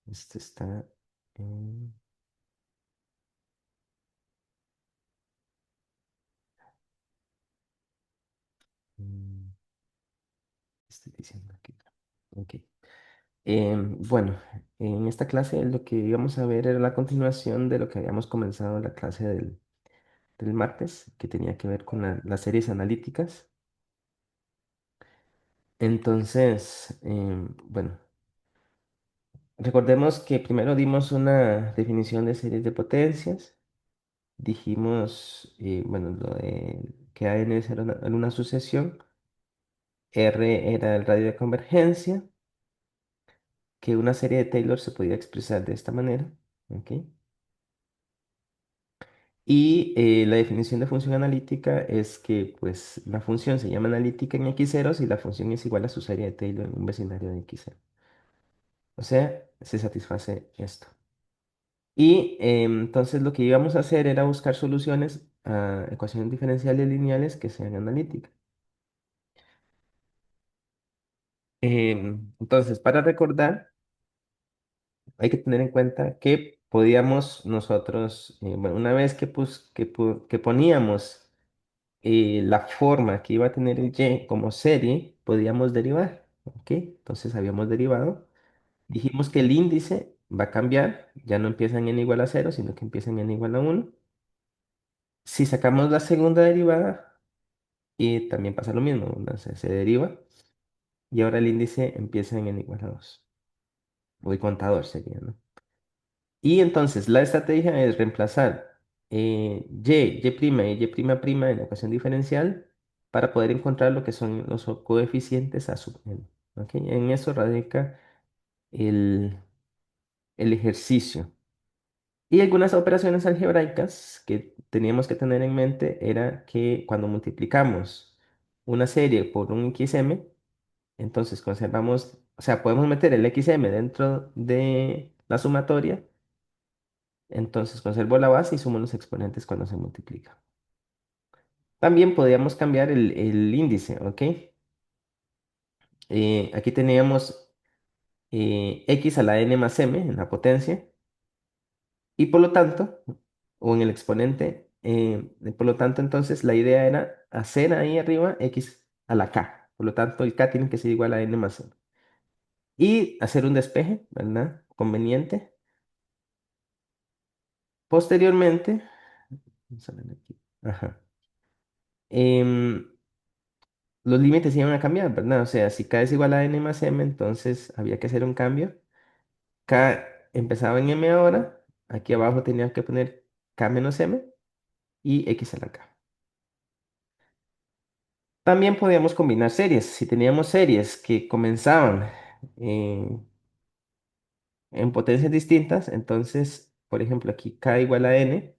Este está en... mm, estoy diciendo aquí. Ok. Bueno, en esta clase lo que íbamos a ver era la continuación de lo que habíamos comenzado en la clase del martes, que tenía que ver con las series analíticas. Entonces, bueno, recordemos que primero dimos una definición de series de potencias. Dijimos, bueno, lo de que AN era una sucesión, R era el radio de convergencia, que una serie de Taylor se podía expresar de esta manera, ¿ok? Y la definición de función analítica es que pues la función se llama analítica en x0 si la función es igual a su serie de Taylor en un vecindario de x0. O sea, se satisface esto. Y entonces lo que íbamos a hacer era buscar soluciones a ecuaciones diferenciales lineales que sean analíticas. Entonces, para recordar, hay que tener en cuenta que podíamos nosotros, bueno, una vez que poníamos la forma que iba a tener el y como serie, podíamos derivar, ¿ok? Entonces habíamos derivado. Dijimos que el índice va a cambiar, ya no empieza en n igual a 0, sino que empieza en n igual a 1. Si sacamos la segunda derivada, y también pasa lo mismo, ¿verdad? Se deriva, y ahora el índice empieza en n igual a 2. O el contador sería, ¿no? Y entonces la estrategia es reemplazar y en la ecuación diferencial para poder encontrar lo que son los coeficientes a sub n. ¿Ok? En eso radica el, el ejercicio. Y algunas operaciones algebraicas que teníamos que tener en mente era que cuando multiplicamos una serie por un xm, entonces conservamos, o sea, podemos meter el xm dentro de la sumatoria. Entonces conservo la base y sumo los exponentes cuando se multiplica. También podríamos cambiar el índice, ¿ok? Aquí teníamos x a la n más m en la potencia y por lo tanto, o en el exponente, por lo tanto entonces la idea era hacer ahí arriba x a la k. Por lo tanto el k tiene que ser igual a n más m. Y hacer un despeje, ¿verdad? Conveniente. Posteriormente, vamos a ver aquí. Ajá. Em, los límites iban a cambiar, ¿verdad? O sea, si k es igual a n más m, entonces había que hacer un cambio. K empezaba en m ahora, aquí abajo tenía que poner k menos m y x a la k. También podíamos combinar series. Si teníamos series que comenzaban eh, en potencias distintas, entonces, por ejemplo, aquí k igual a n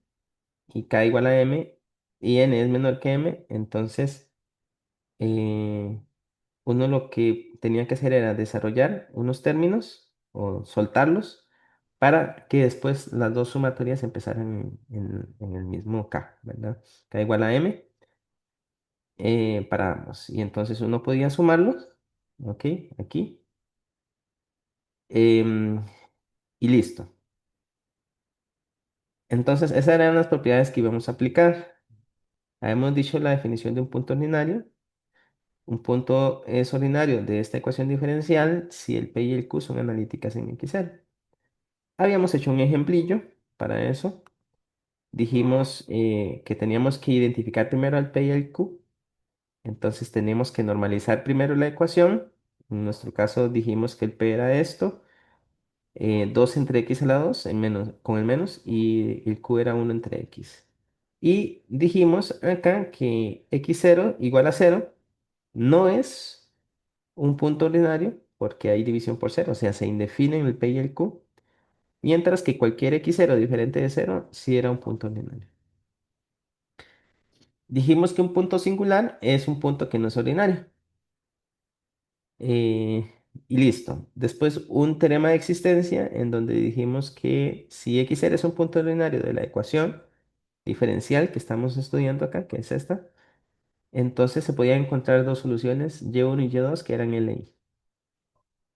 y k igual a m y n es menor que m, entonces eh, uno lo que tenía que hacer era desarrollar unos términos o soltarlos para que después las dos sumatorias empezaran en el mismo K, ¿verdad? K igual a M para ambos. Y entonces uno podía sumarlos, ¿ok? Aquí. em, y listo. Entonces esas eran las propiedades que íbamos a aplicar. Habíamos dicho la definición de un punto ordinario. Un punto es ordinario de esta ecuación diferencial si el P y el Q son analíticas en XL. Habíamos hecho un ejemplillo para eso. Dijimos que teníamos que identificar primero al P y al Q. Entonces teníamos que normalizar primero la ecuación. En nuestro caso dijimos que el P era esto. 2 entre x a la 2 en menos, con el menos y el Q era 1 entre x. Y dijimos acá que x0 igual a 0 no es un punto ordinario porque hay división por cero, o sea, se indefinen el P y el Q. Mientras que cualquier x0 diferente de cero sí era un punto ordinario. Dijimos que un punto singular es un punto que no es ordinario. Y listo. Después un teorema de existencia en donde dijimos que si x0 es un punto ordinario de la ecuación diferencial que estamos estudiando acá, que es esta, entonces se podían encontrar dos soluciones, y1 y y2, que eran L y I.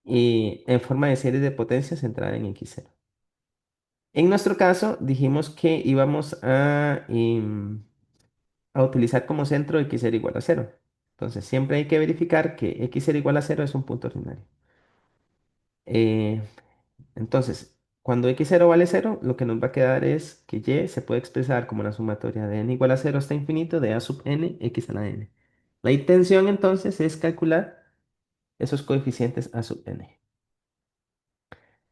y en forma de serie de potencia centrada en x0. En nuestro caso, dijimos que íbamos a utilizar como centro x0 igual a cero. Entonces, siempre hay que verificar que x0 igual a cero es un punto ordinario. Eh, entonces, cuando x0 vale cero, lo que nos va a quedar es que y se puede expresar como una sumatoria de n igual a cero hasta infinito de a sub n x a la n. La intención entonces es calcular esos coeficientes a sub n.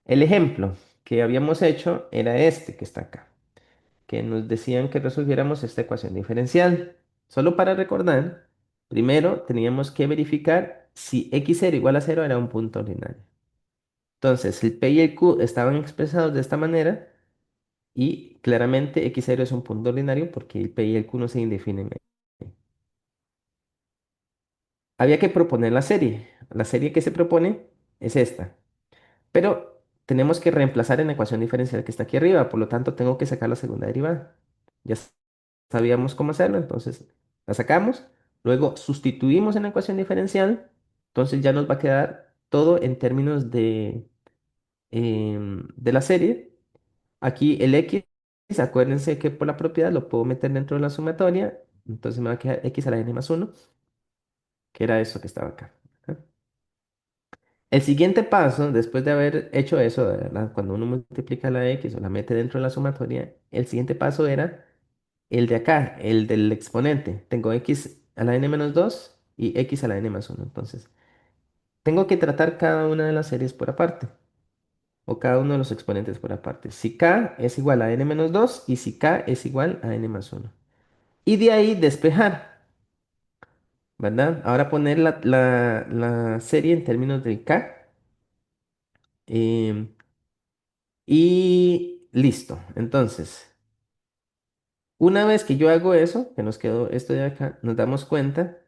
El ejemplo que habíamos hecho era este que está acá, que nos decían que resolviéramos esta ecuación diferencial. Solo para recordar, primero teníamos que verificar si x0 igual a cero era un punto ordinario. Entonces, el p y el q estaban expresados de esta manera y claramente x0 es un punto ordinario porque el p y el q no se indefinen ahí. Había que proponer la serie. La serie que se propone es esta. Pero tenemos que reemplazar en la ecuación diferencial que está aquí arriba, por lo tanto tengo que sacar la segunda derivada. Ya sabíamos cómo hacerlo, entonces la sacamos, luego sustituimos en la ecuación diferencial, entonces ya nos va a quedar todo en términos de la serie. Aquí el x, acuérdense que por la propiedad lo puedo meter dentro de la sumatoria, entonces me va a quedar x a la n más uno, que era eso que estaba acá. ¿Ok? El siguiente paso, después de haber hecho eso, ¿verdad? Cuando uno multiplica la x o la mete dentro de la sumatoria, el siguiente paso era el de acá, el del exponente. Tengo x a la n menos 2 y x a la n más uno. Entonces, tengo que tratar cada una de las series por aparte, o cada uno de los exponentes por aparte. Si k es igual a n menos 2 y si k es igual a n más uno. Y de ahí despejar, ¿verdad? Ahora poner la serie en términos del k. em, Y listo. Entonces, una vez que yo hago eso, que nos quedó esto de acá, nos damos cuenta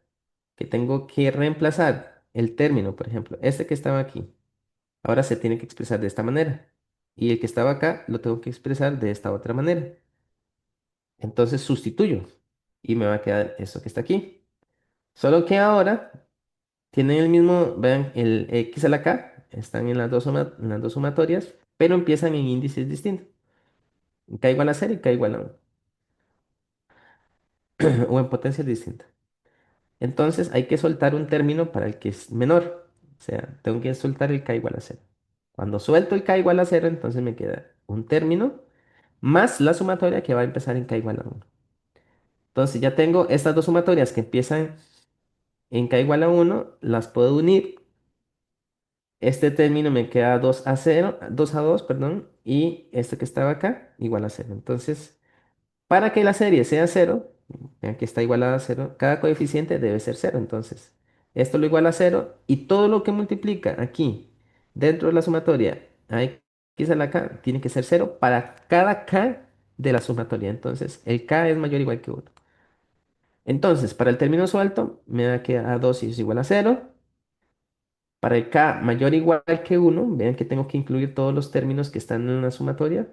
que tengo que reemplazar el término, por ejemplo, este que estaba aquí, ahora se tiene que expresar de esta manera. Y el que estaba acá lo tengo que expresar de esta otra manera. Entonces sustituyo y me va a quedar eso que está aquí. Solo que ahora tienen el mismo, vean, el x a la k, están en en las dos sumatorias, pero empiezan en índices distintos. K igual a 0 y k igual a 1. O en potencias distintas. Entonces hay que soltar un término para el que es menor. O sea, tengo que soltar el k igual a cero. Cuando suelto el k igual a cero, entonces me queda un término más la sumatoria que va a empezar en k igual a uno. Entonces ya tengo estas dos sumatorias que empiezan en k igual a uno, las puedo unir. Este término me queda 2 a cero, 2 a 2, perdón, y este que estaba acá igual a cero. Entonces, para que la serie sea cero, vean que está igualada a cero, cada coeficiente debe ser cero. Entonces, esto lo iguala a cero y todo lo que multiplica aquí dentro de la sumatoria a x a la k tiene que ser cero para cada k de la sumatoria. Entonces, el k es mayor o igual que uno. Entonces, para el término suelto, me da que a 2 es igual a cero. Para el k mayor o igual que uno, vean que tengo que incluir todos los términos que están en la sumatoria.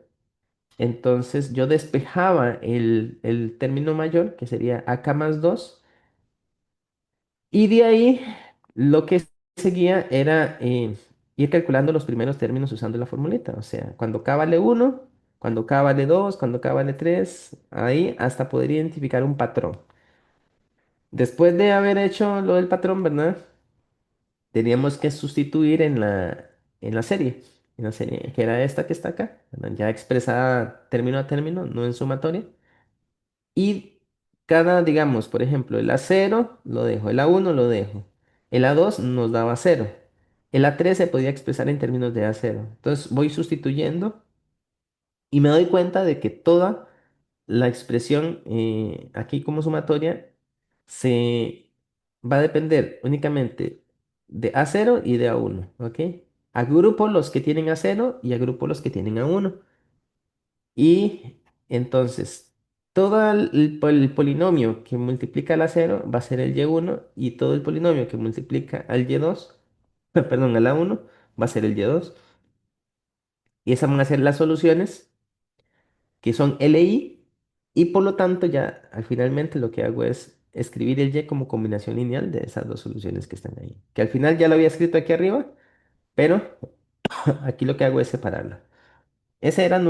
Entonces yo despejaba el término mayor, que sería AK más 2, y de ahí lo que seguía era ir calculando los primeros términos usando la formulita. O sea, cuando K vale uno, cuando K vale 2, cuando K vale 3, ahí hasta poder identificar un patrón. Después de haber hecho lo del patrón, ¿verdad? Teníamos que sustituir en la serie que era esta que está acá, ¿verdad? Ya expresada término a término, no en sumatoria. Y cada, digamos, por ejemplo, el A0 lo dejo, el A1 lo dejo, el A2 nos daba cero, el A3 se podía expresar en términos de A0. Entonces voy sustituyendo y me doy cuenta de que toda la expresión aquí como sumatoria se va a depender únicamente de A0 y de A1, ¿ok? Agrupo los que tienen A0 y agrupo los que tienen A1. Y entonces, todo el polinomio que multiplica al A0 va a ser el Y1 y todo el polinomio que multiplica al Y2, perdón, al A1 va a ser el Y2. Y esas van a ser las soluciones que son LI y por lo tanto ya finalmente lo que hago es escribir el Y como combinación lineal de esas dos soluciones que están ahí. Que al final ya lo había escrito aquí arriba, Pero aquí lo que hago es separarla. Ese era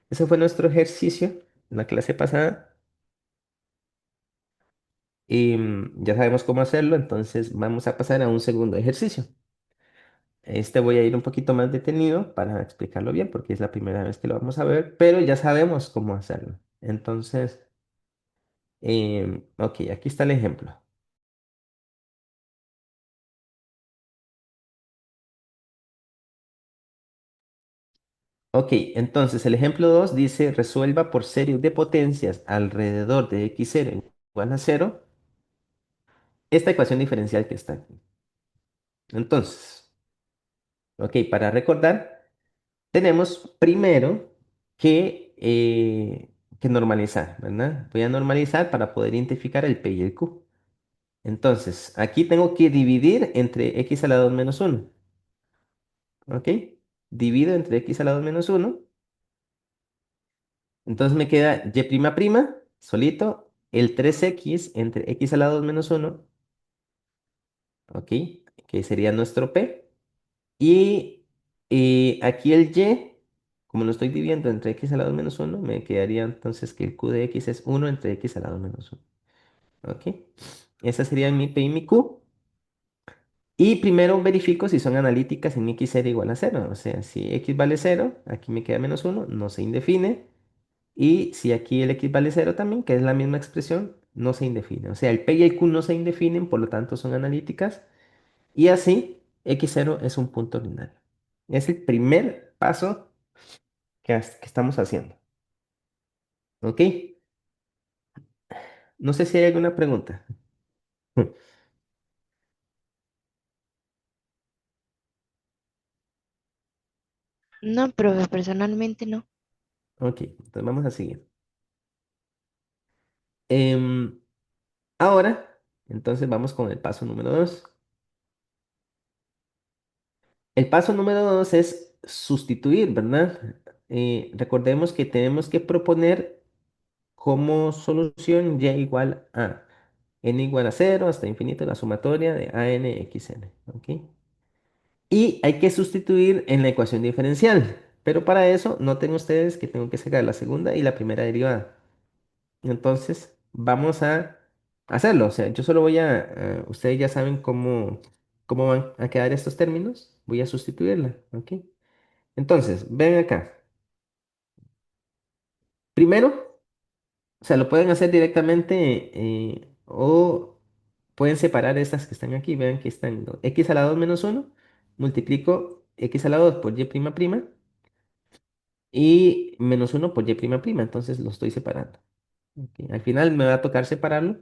ese fue nuestro ejercicio en la clase pasada y ya sabemos cómo hacerlo, entonces vamos a pasar a un segundo ejercicio. Este voy a ir un poquito más detenido para explicarlo bien porque es la primera vez que lo vamos a ver, pero ya sabemos cómo hacerlo. Entonces, ok, aquí está el ejemplo. Ok, entonces el ejemplo 2 dice resuelva por series de potencias alrededor de x0 igual a cero esta ecuación diferencial que está aquí. Entonces, ok, para recordar, tenemos primero que normalizar, ¿verdad? Voy a normalizar para poder identificar el P y el Q. Entonces, aquí tengo que dividir entre x a la 2 menos uno. ¿Ok? Divido entre x a la 2 menos uno. Entonces me queda y' solito, el 3x entre x a la 2 menos uno. ¿Ok? Que sería nuestro P. Y aquí el y, como lo estoy dividiendo entre x a la 2 menos uno, me quedaría entonces que el q de x es uno entre x a la 2 menos uno. ¿Ok? Esa sería mi P y mi Q. Y primero verifico si son analíticas en x0 igual a cero. O sea, si x vale cero, aquí me queda menos uno, no se indefine. Y si aquí el x vale cero también, que es la misma expresión, no se indefine. O sea, el P y el Q no se indefinen, por lo tanto son analíticas. Y así, x0 es un punto ordinario. Es el primer paso que estamos haciendo. ¿Ok? No sé si hay alguna pregunta. No, profe, personalmente no. Ok, entonces vamos a seguir. Em, ahora, entonces vamos con el paso número 2. El paso número 2 es sustituir, ¿verdad? Recordemos que tenemos que proponer como solución y igual a n igual a cero hasta infinito la sumatoria de a n x n. ¿Ok? Y hay que sustituir en la ecuación diferencial. Pero para eso noten ustedes que tengo que sacar la segunda y la primera derivada. Entonces vamos a hacerlo. O sea, yo solo voy ustedes ya saben cómo van a quedar estos términos. Voy a sustituirla. ¿Ok? Entonces, ven acá. Primero, o sea, lo pueden hacer directamente o pueden separar estas que están aquí. Vean que están x a la 2 menos uno. Multiplico x a la 2 por y prima prima y menos uno por y prima prima. Entonces lo estoy separando. Ok, al final me va a tocar separarlo.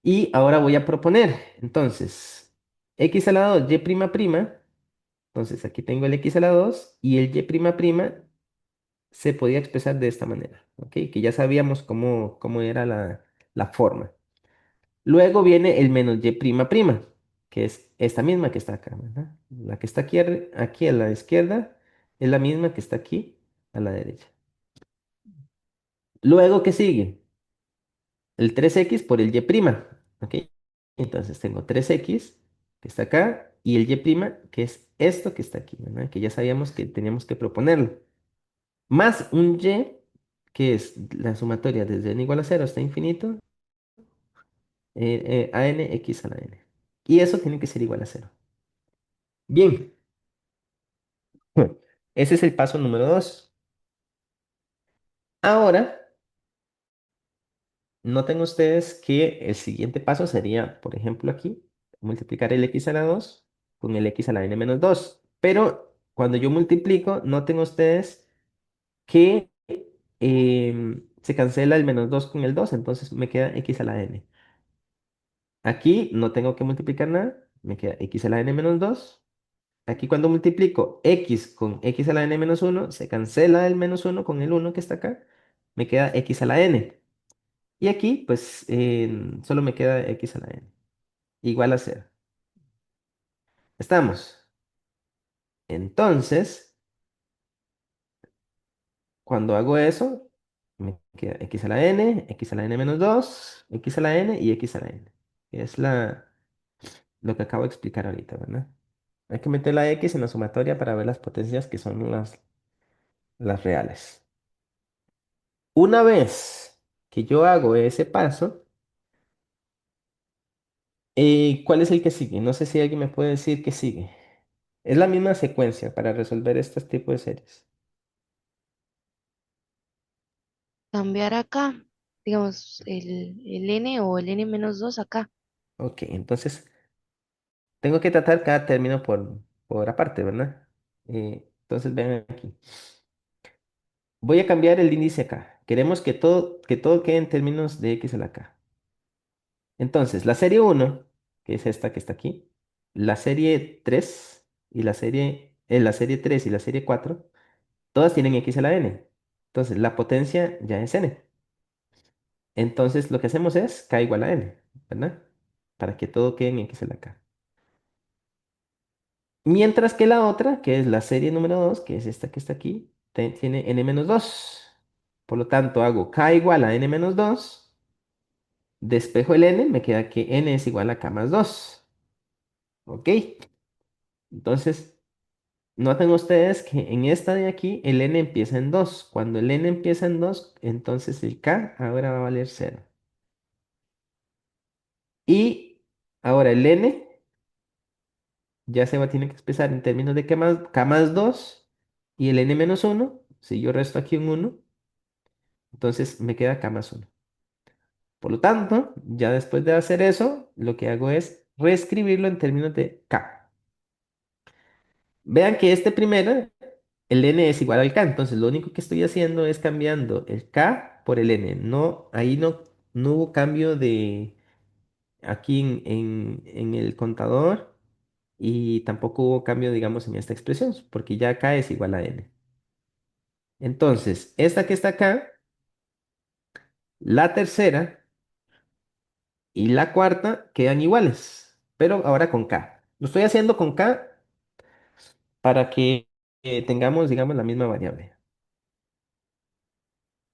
Y ahora voy a proponer. Entonces, x a la 2 y prima prima. Entonces aquí tengo el x a la 2 y el y prima prima se podía expresar de esta manera, ¿ok? Que ya sabíamos cómo era la forma. Luego viene el menos y prima prima, que es esta misma que está acá, ¿verdad? La que está aquí a la izquierda es la misma que está aquí a la derecha. Luego, ¿qué sigue? El 3x por el y prima, ¿ok? Entonces tengo 3x que está acá y el y prima que es esto que está aquí, ¿verdad? Que ya sabíamos que teníamos que proponerlo. Más un y, que es la sumatoria desde n igual a cero hasta infinito, a n x a la n. Y eso tiene que ser igual a cero. Bien, ese es el paso número 2. Ahora, noten ustedes que el siguiente paso sería, por ejemplo, aquí, multiplicar el x a la 2 con el x a la n menos 2. Pero cuando yo multiplico, noten ustedes que se cancela el menos 2 con el 2, entonces me queda x a la n. Aquí no tengo que multiplicar nada, me queda x a la n menos 2. Aquí cuando multiplico x con x a la n menos uno se cancela el menos uno con el uno que está acá, me queda x a la n. Y aquí, pues, solo me queda x a la n, igual a cero. ¿Estamos? Entonces, cuando hago eso, me queda x a la n, x a la n menos 2 x a la n y x a la n. Es lo que acabo de explicar ahorita, ¿verdad? Hay que meter la X en la sumatoria para ver las potencias que son las reales. Una vez que yo hago ese paso, ¿cuál es el que sigue? No sé si alguien me puede decir qué sigue. Es la misma secuencia para resolver este tipo de series. Cambiar acá, digamos, el n o el n-2 acá. Ok, entonces tengo que tratar cada término por aparte, ¿verdad? Entonces vean aquí. Voy a cambiar el índice acá. Queremos que todo quede en términos de x a la k. Entonces, la serie uno, que es esta que está aquí, la serie 3 y la serie 3 y la serie 4, todas tienen x a la n. Entonces, la potencia ya es n. Entonces, lo que hacemos es k igual a n, ¿verdad? Para que todo quede en x a la k. Mientras que la otra, que es la serie número 2, que es esta que está aquí, tiene n-2. Por lo tanto, hago k igual a n-2, despejo el n, me queda que n es igual a k más 2. ¿Ok? Entonces, noten ustedes que en esta de aquí el n empieza en 2. Cuando el n empieza en 2, entonces el k ahora va a valer 0. Y ahora el n ya se va a tener que expresar en términos de k más 2 y el n menos 1. Si yo resto aquí un 1, entonces me queda k más 1. Por lo tanto, ya después de hacer eso, lo que hago es reescribirlo en términos de k. Vean que este primero, el n es igual al k, entonces lo único que estoy haciendo es cambiando el k por el n. No, ahí no hubo cambio de aquí en el contador y tampoco hubo cambio, digamos, en esta expresión, porque ya k es igual a n. Entonces, esta que está acá, la tercera y la cuarta quedan iguales, pero ahora con k. Lo estoy haciendo con k para que tengamos, digamos, la misma variable.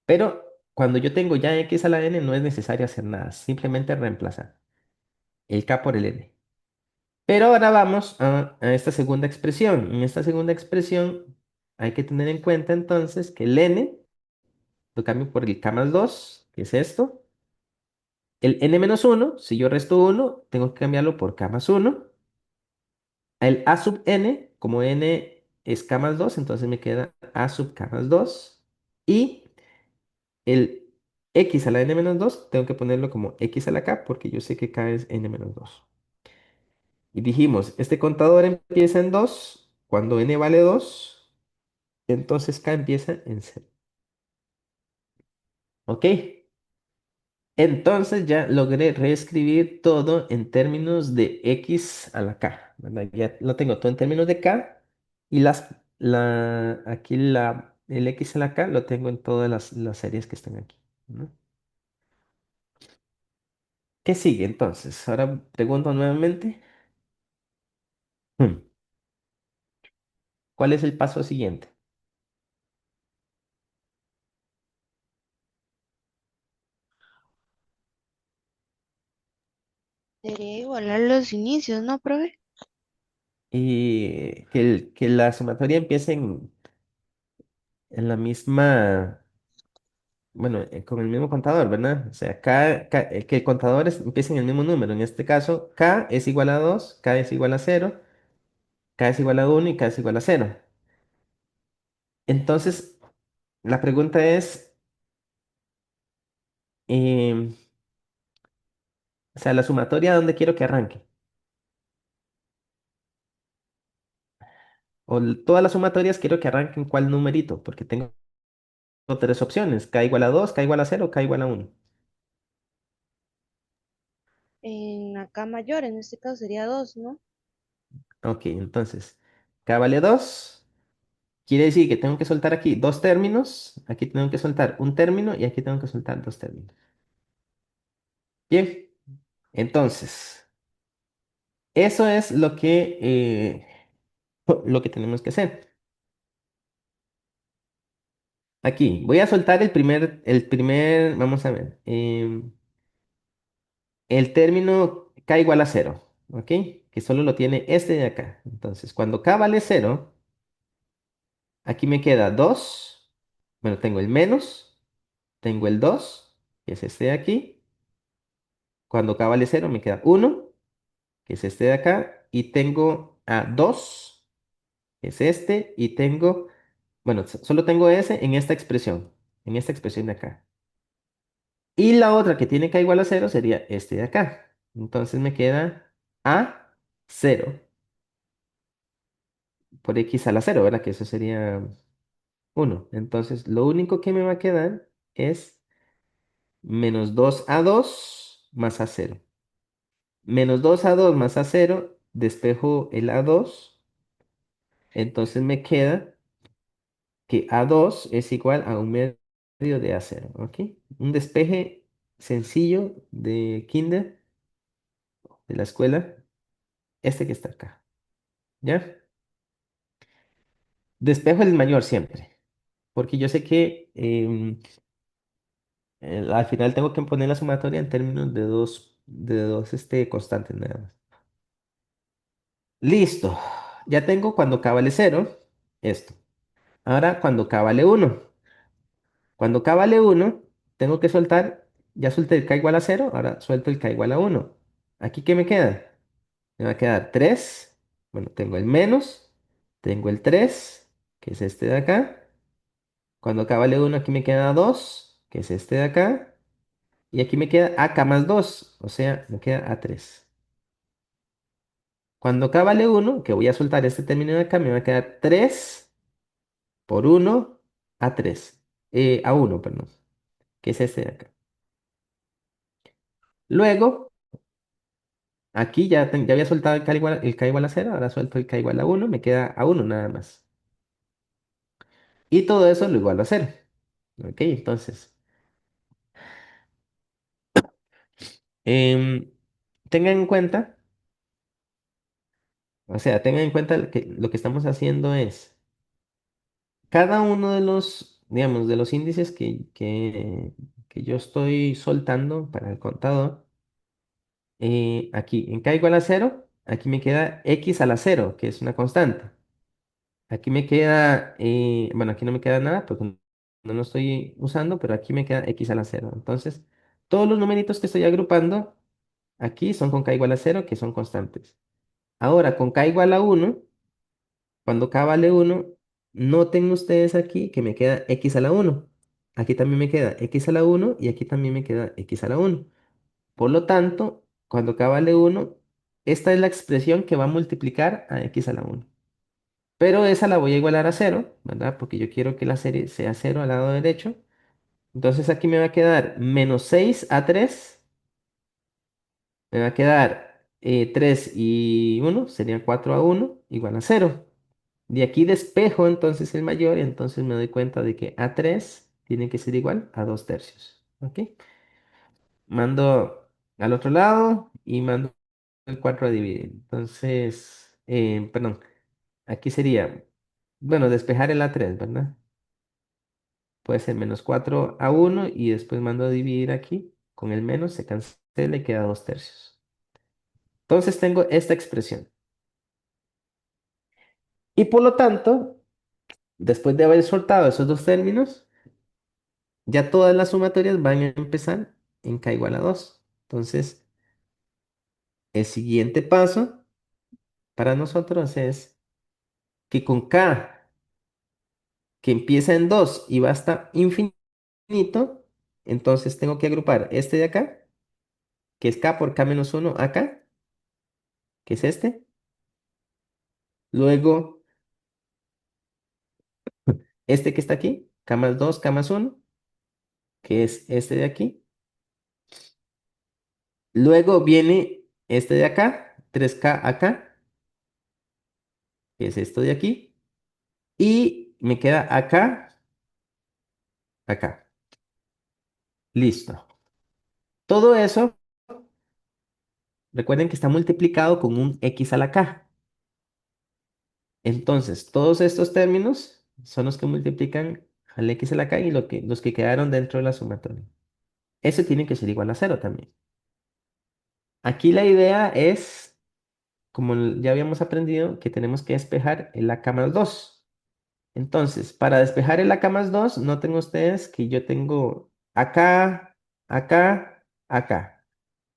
Pero cuando yo tengo ya x a la n, no es necesario hacer nada, simplemente reemplazar el k por el n. Pero ahora vamos a esta segunda expresión. En esta segunda expresión hay que tener en cuenta entonces que el n lo cambio por el k más 2, que es esto. El n menos 1, si yo resto 1, tengo que cambiarlo por k más 1. El a sub n, como n es k más 2, entonces me queda a sub k más 2. Y el x a la n menos 2 tengo que ponerlo como x a la k porque yo sé que k es n menos 2. Y dijimos, este contador empieza en 2 cuando n vale 2, entonces k empieza en 0. ¿Ok? Entonces ya logré reescribir todo en términos de x a la k, ¿verdad? Ya lo tengo todo en términos de k y aquí el x a la k lo tengo en todas las series que están aquí, ¿no? ¿Qué sigue entonces? Ahora pregunto nuevamente. hmm, ¿Cuál es el paso siguiente? Sería igualar los inicios, ¿no, profe? Y que la sumatoria empiece en la misma, bueno, con el mismo contador, ¿verdad? O sea, que el contador empiece en el mismo número. En este caso, k es igual a 2, k es igual a 0, k es igual a 1 y k es igual a 0. Entonces, la pregunta es, em, o sea, la sumatoria, ¿dónde quiero que arranque? Todas las sumatorias quiero que arranquen cuál numerito, porque tengo tres opciones, k igual a 2, k igual a 0, k igual a 1. En acá mayor, en este caso sería 2, ¿no? Ok, entonces, k vale 2. Quiere decir que tengo que soltar aquí dos términos, aquí tengo que soltar un término y aquí tengo que soltar dos términos. Bien, entonces, eso es lo que tenemos que hacer. Aquí, voy a soltar vamos a ver, el término k igual a 0, ¿ok? que solo lo tiene este de acá. Entonces, cuando k vale cero, aquí me queda 2. Bueno, tengo el menos, tengo el 2 que es este de aquí. Cuando k vale cero, me queda uno, que es este de acá. Y tengo a 2, que es este. Y tengo, bueno, solo tengo ese en esta expresión de acá. Y la otra que tiene k igual a cero sería este de acá. Entonces me queda a cero por x a la cero, ¿verdad? Que eso sería uno. Entonces, lo único que me va a quedar es menos 2 a 2 más a cero. Menos 2 a 2 más a cero, despejo el a2. Entonces me queda que a2 es igual a un medio de a cero, ¿ok? Un despeje sencillo de kinder, de la escuela, este que está acá, ¿ya? Despejo el mayor siempre, porque yo sé que al final tengo que poner la sumatoria en términos de dos constantes nada más. Listo. Ya tengo cuando k vale cero, esto. Ahora cuando k vale uno. Cuando k vale uno, tengo que soltar, ya solté el k igual a cero, ahora suelto el k igual a uno. ¿Aquí qué me queda? Me va a quedar 3. Bueno, tengo el menos, tengo el 3, que es este de acá. Cuando k vale uno, aquí me queda 2, que es este de acá. Y aquí me queda AK más 2, o sea, me queda A3. Cuando K vale uno, que voy a soltar este término de acá, me va a quedar 3 por uno A3. A uno, perdón, que es este de acá. Luego, aquí ya había soltado el K igual a cero, ahora suelto el K igual a uno, me queda a uno nada más. Y todo eso lo igualo a cero. ¿Ok? Entonces, em, tengan en cuenta, o sea, tengan en cuenta que lo que estamos haciendo es cada uno de los, digamos, de los índices que yo estoy soltando para el contador, aquí en k igual a cero, aquí me queda x a la cero, que es una constante. Aquí me queda, bueno, aquí no me queda nada porque no lo estoy usando, pero aquí me queda x a la cero. Entonces, todos los numeritos que estoy agrupando aquí son con k igual a cero, que son constantes. Ahora, con k igual a uno, cuando k vale uno, noten ustedes aquí que me queda x a la uno. Aquí también me queda x a la uno y aquí también me queda x a la uno. Por lo tanto, cuando k vale uno, esta es la expresión que va a multiplicar a x a la uno. Pero esa la voy a igualar a cero, ¿verdad? Porque yo quiero que la serie sea cero al lado derecho. Entonces aquí me va a quedar menos 6 a 3. Me va a quedar 3 y uno serían 4 a uno igual a cero. De aquí despejo entonces el mayor y entonces me doy cuenta de que A3 tiene que ser igual a 2 tercios. ¿Ok? Mando al otro lado y mando el 4 a dividir. Entonces, perdón, aquí sería, bueno, despejar el A3, ¿verdad? Puede ser menos 4 a uno y después mando a dividir aquí. Con el menos se cancela y queda 2 tercios. Entonces tengo esta expresión. Y por lo tanto, después de haber soltado esos dos términos, ya todas las sumatorias van a empezar en k igual a 2. Entonces, el siguiente paso para nosotros es que con k que empieza en 2 y va hasta infinito, entonces tengo que agrupar este de acá, que es k por k menos uno acá, que es este. Luego, este que está aquí, k más 2 k más uno, que es este de aquí. Luego viene este de acá, 3k acá, que es esto de aquí. Y me queda acá, acá. Listo. Todo eso, recuerden que está multiplicado con un x a la k. Entonces, todos estos términos son los que multiplican al x a la k y los que quedaron dentro de la sumatoria. Ese tiene que ser igual a cero también. Aquí la idea es como ya habíamos aprendido que tenemos que despejar el AK más 2. Entonces, para despejar el AK más 2, noten ustedes que yo tengo acá, acá, acá.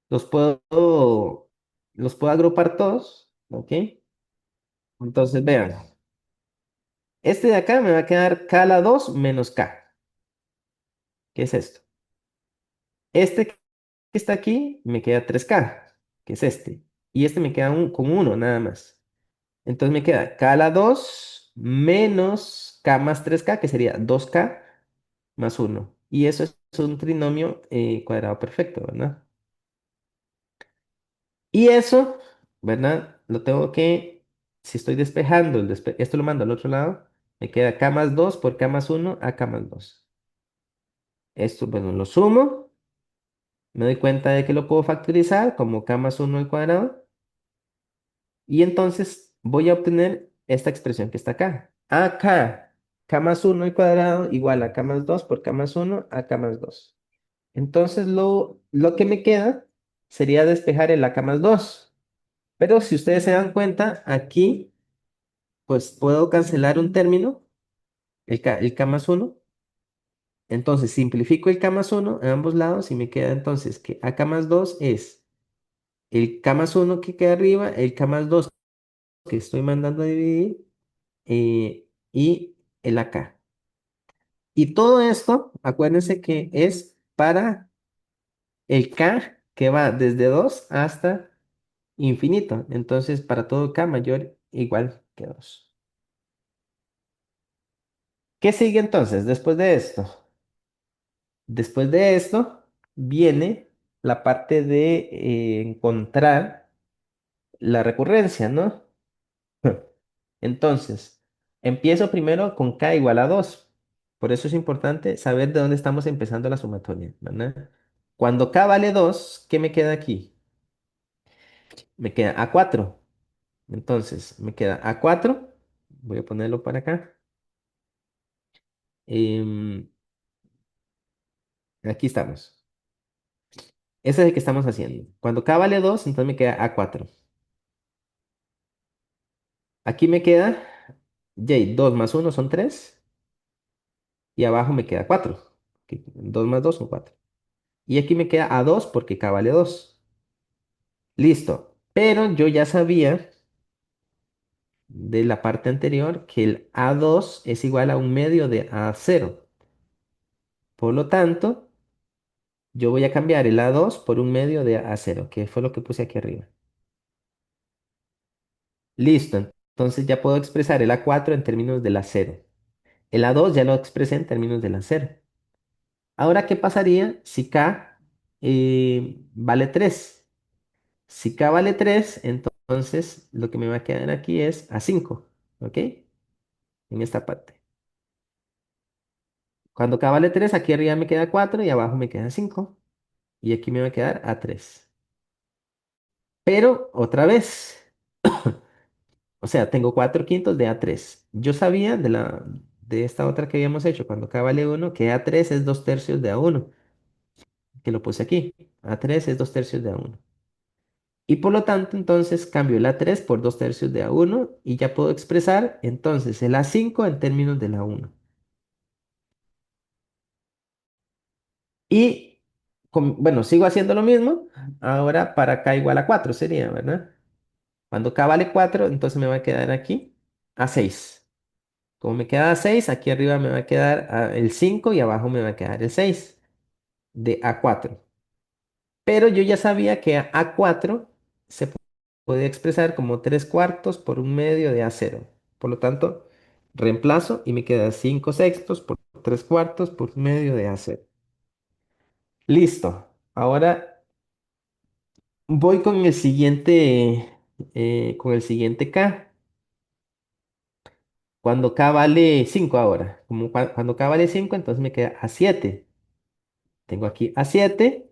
Los puedo, los puedo agrupar todos, ¿ok? Entonces, vean, este de acá me va a quedar K a la 2 menos K. ¿Qué es esto? Este que está aquí me queda 3K, que es este. Y este me queda con uno nada más. Entonces me queda K a la 2 menos K más 3K, que sería 2K más uno. Y eso es un trinomio cuadrado perfecto, ¿verdad? Y eso, ¿verdad? Lo tengo que, si estoy despejando, esto lo mando al otro lado, me queda K más 2 por K más uno a K más 2. Esto, bueno, lo sumo, me doy cuenta de que lo puedo factorizar como K más uno al cuadrado. Y entonces voy a obtener esta expresión que está acá. Acá, K más uno al cuadrado igual a K más 2 por K más uno a K más 2. Entonces lo que me queda sería despejar el AK más 2. Pero si ustedes se dan cuenta, aquí pues puedo cancelar un término, el K más uno. Entonces simplifico el K más uno a ambos lados y me queda entonces que AK más 2 es el K más uno que queda arriba, el K más 2 que estoy mandando a dividir y el AK. Y todo esto, acuérdense que es para el K que va desde 2 hasta infinito. Entonces, para todo K mayor igual que 2. ¿Qué sigue entonces después de esto? Después de esto viene la parte de encontrar la recurrencia, ¿no? Entonces, empiezo primero con K igual a 2. Por eso es importante saber de dónde estamos empezando la sumatoria, ¿verdad? Cuando K vale 2, ¿qué me queda aquí? Me queda A4. Entonces, me queda A4. Voy a ponerlo para acá. Em, Aquí estamos. Ese es el que estamos haciendo. Cuando K vale 2, entonces me queda A4. Aquí me queda J, 2 más uno son 3. Y abajo me queda 4. 2 más 2 son 4. Y aquí me queda A2 porque K vale 2. Listo. Pero yo ya sabía de la parte anterior que el A2 es igual a un medio de A0. Por lo tanto, yo voy a cambiar el A2 por un medio de A0, que fue lo que puse aquí arriba. Listo. Entonces ya puedo expresar el A4 en términos del A0. El A2 ya lo expresé en términos del A0. Ahora, ¿qué pasaría si K vale 3? Si K vale 3, entonces lo que me va a quedar aquí es A5. ¿Ok? En esta parte. Cuando K vale 3, aquí arriba me queda 4 y abajo me queda 5. Y aquí me va a quedar A3. Pero otra vez, o sea, tengo 4 quintos de A3. Yo sabía de esta otra que habíamos hecho, cuando K vale 1, que A3 es 2 tercios de A1, que lo puse aquí. A3 es 2 tercios de A1. Y por lo tanto, entonces cambio el A3 por 2 tercios de A1 y ya puedo expresar entonces el A5 en términos del A1. Y, bueno, sigo haciendo lo mismo. Ahora para K igual a 4 sería, ¿verdad? Cuando K vale 4, entonces me va a quedar aquí A6. Como me queda A6, aquí arriba me va a quedar el 5 y abajo me va a quedar el 6 de A4. Pero yo ya sabía que A4 se puede expresar como 3 cuartos por un medio de A0. Por lo tanto, reemplazo y me queda 5 sextos por 3 cuartos por medio de A0. Listo. Ahora voy con el siguiente K. Cuando K vale 5 ahora. Como cuando K vale 5, entonces me queda A7. Tengo aquí A7.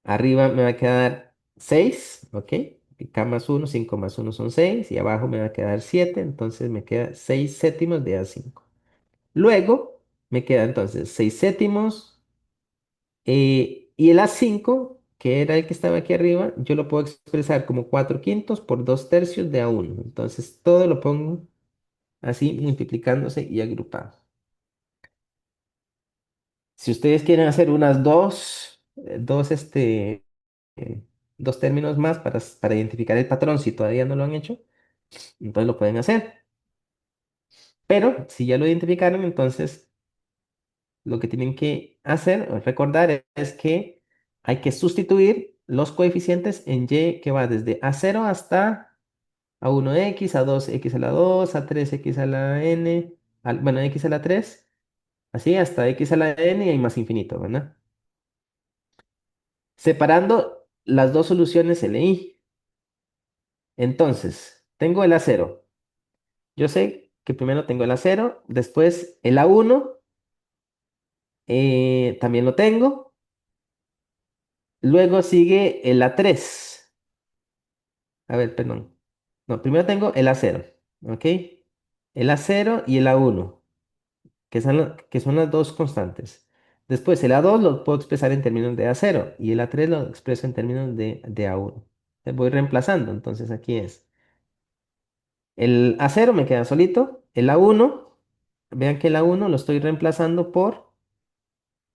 Arriba me va a quedar 6, ¿ok? Y K más uno, 5 más uno son 6. Y abajo me va a quedar 7. Entonces me queda 6 séptimos de A5. Luego me queda entonces 6 séptimos. Y el A5 que era el que estaba aquí arriba, yo lo puedo expresar como 4 quintos por 2 tercios de A1. Entonces todo lo pongo así multiplicándose y agrupado. Si ustedes quieren hacer unas eh, dos términos más para identificar el patrón, si todavía no lo han hecho, entonces lo pueden hacer. Pero si ya lo identificaron, entonces lo que tienen que hacer o recordar es que hay que sustituir los coeficientes en y que va desde A0 hasta A1x, A2x a la 2, A3x a la n, bueno, x a la 3, así hasta x a la n y hay más infinito, ¿verdad? Separando las dos soluciones LI. Entonces, tengo el A0. Yo sé que primero tengo el A0, después el A1, también lo tengo. Luego sigue el A3. A ver, perdón. No, primero tengo el A0, ¿ok? El A0 y el A1, que son las dos constantes. Después el A2 lo puedo expresar en términos de A0 y el A3 lo expreso en términos de A1. Voy reemplazando, entonces aquí es. El A0 me queda solito. El A1, vean que el A1 lo estoy reemplazando por...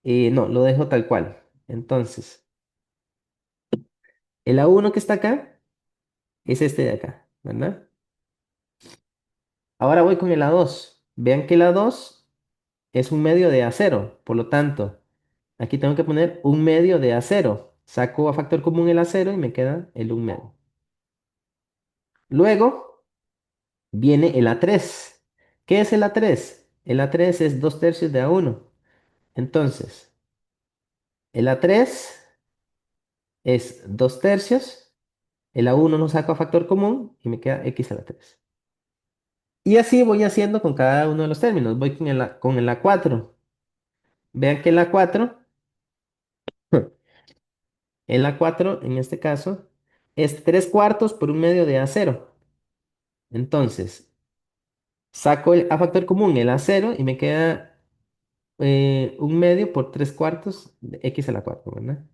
no, lo dejo tal cual. Entonces, el A1 que está acá es este de acá, ¿verdad? Ahora voy con el A2. Vean que el A2 es un medio de A0. Por lo tanto, aquí tengo que poner un medio de A0. Saco a factor común el A0 y me queda el un medio. Luego viene el A3. ¿Qué es el A3? El A3 es 2 tercios de A1. Entonces, el A3 es 2 tercios. El A1 lo saco a factor común y me queda x a la 3. Y así voy haciendo con cada uno de los términos. Voy con el A4. Vean que el A4, el A4 en este caso, es 3 cuartos por un medio de A0. Entonces, saco a factor común el A0 y me queda un medio por 3 cuartos de x a la 4, ¿verdad?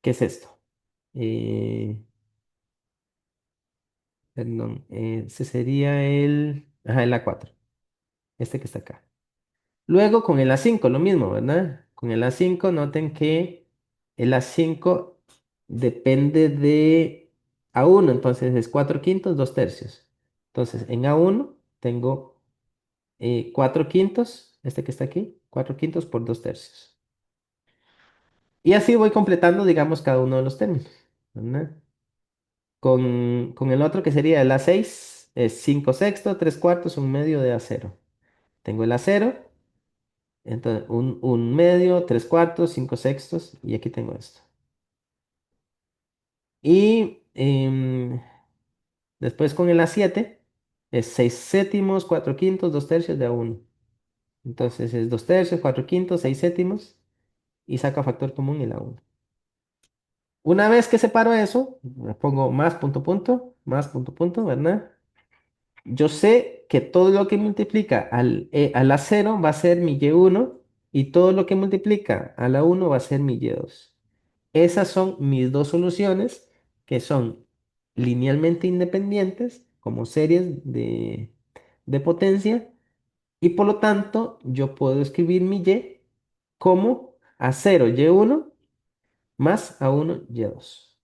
¿Qué es esto? Eh, Perdón, ese sería el A4, este que está acá. Luego con el A5 lo mismo, ¿verdad? Con el A5 noten que el A5 depende de A1, entonces es 4 quintos, 2 tercios. Entonces en A1 tengo 4 quintos, este que está aquí, 4 quintos por 2 tercios. Y así voy completando, digamos, cada uno de los términos, ¿verdad? Con el otro que sería el A6, es 5 sextos, 3 cuartos, un medio de A0. Tengo el A0, entonces un medio, 3 cuartos, 5 sextos, y aquí tengo esto. Y después con el A7 es 6 séptimos, 4 quintos, 2 tercios de A1. Entonces es 2 tercios, 4 quintos, 6 séptimos, y saco factor común el A1. Una vez que separo eso, le pongo más punto punto, más punto punto, ¿verdad? Yo sé que todo lo que multiplica a la 0 va a ser mi y1 y todo lo que multiplica a la 1 va a ser mi y2. Esas son mis dos soluciones que son linealmente independientes como series de potencia y por lo tanto yo puedo escribir mi y como a0 y1 más a1 y2.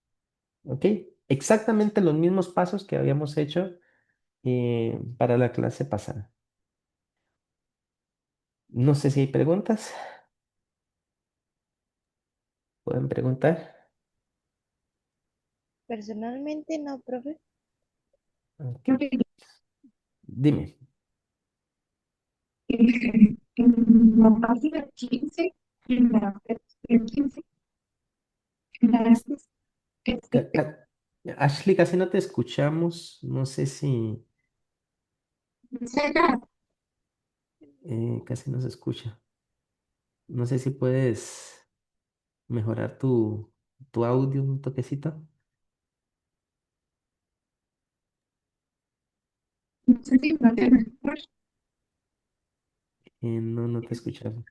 ¿Ok? Exactamente los mismos pasos que habíamos hecho para la clase pasada. No sé si hay preguntas. Pueden preguntar. Personalmente no, profe. Ok. Dime. En la página 15, en 15, Ca- este, ca- Ashley, casi no te escuchamos. No sé si casi no se escucha. No sé si puedes mejorar tu audio un toquecito. no sé si va a ser mejor. No, no te escuchamos.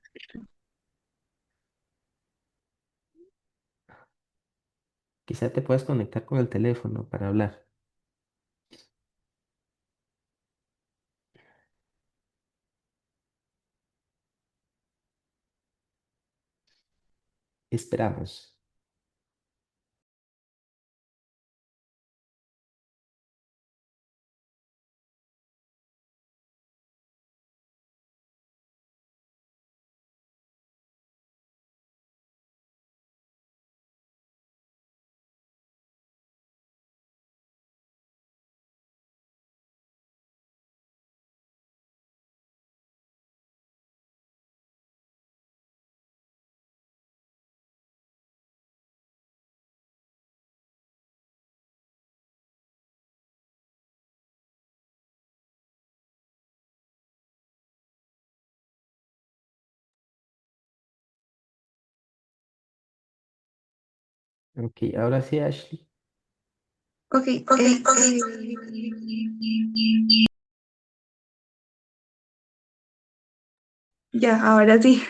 Quizá te puedas conectar con el teléfono para hablar. Esperamos. Ok, ahora sí, Ashley. Ok, ya, ahora sí.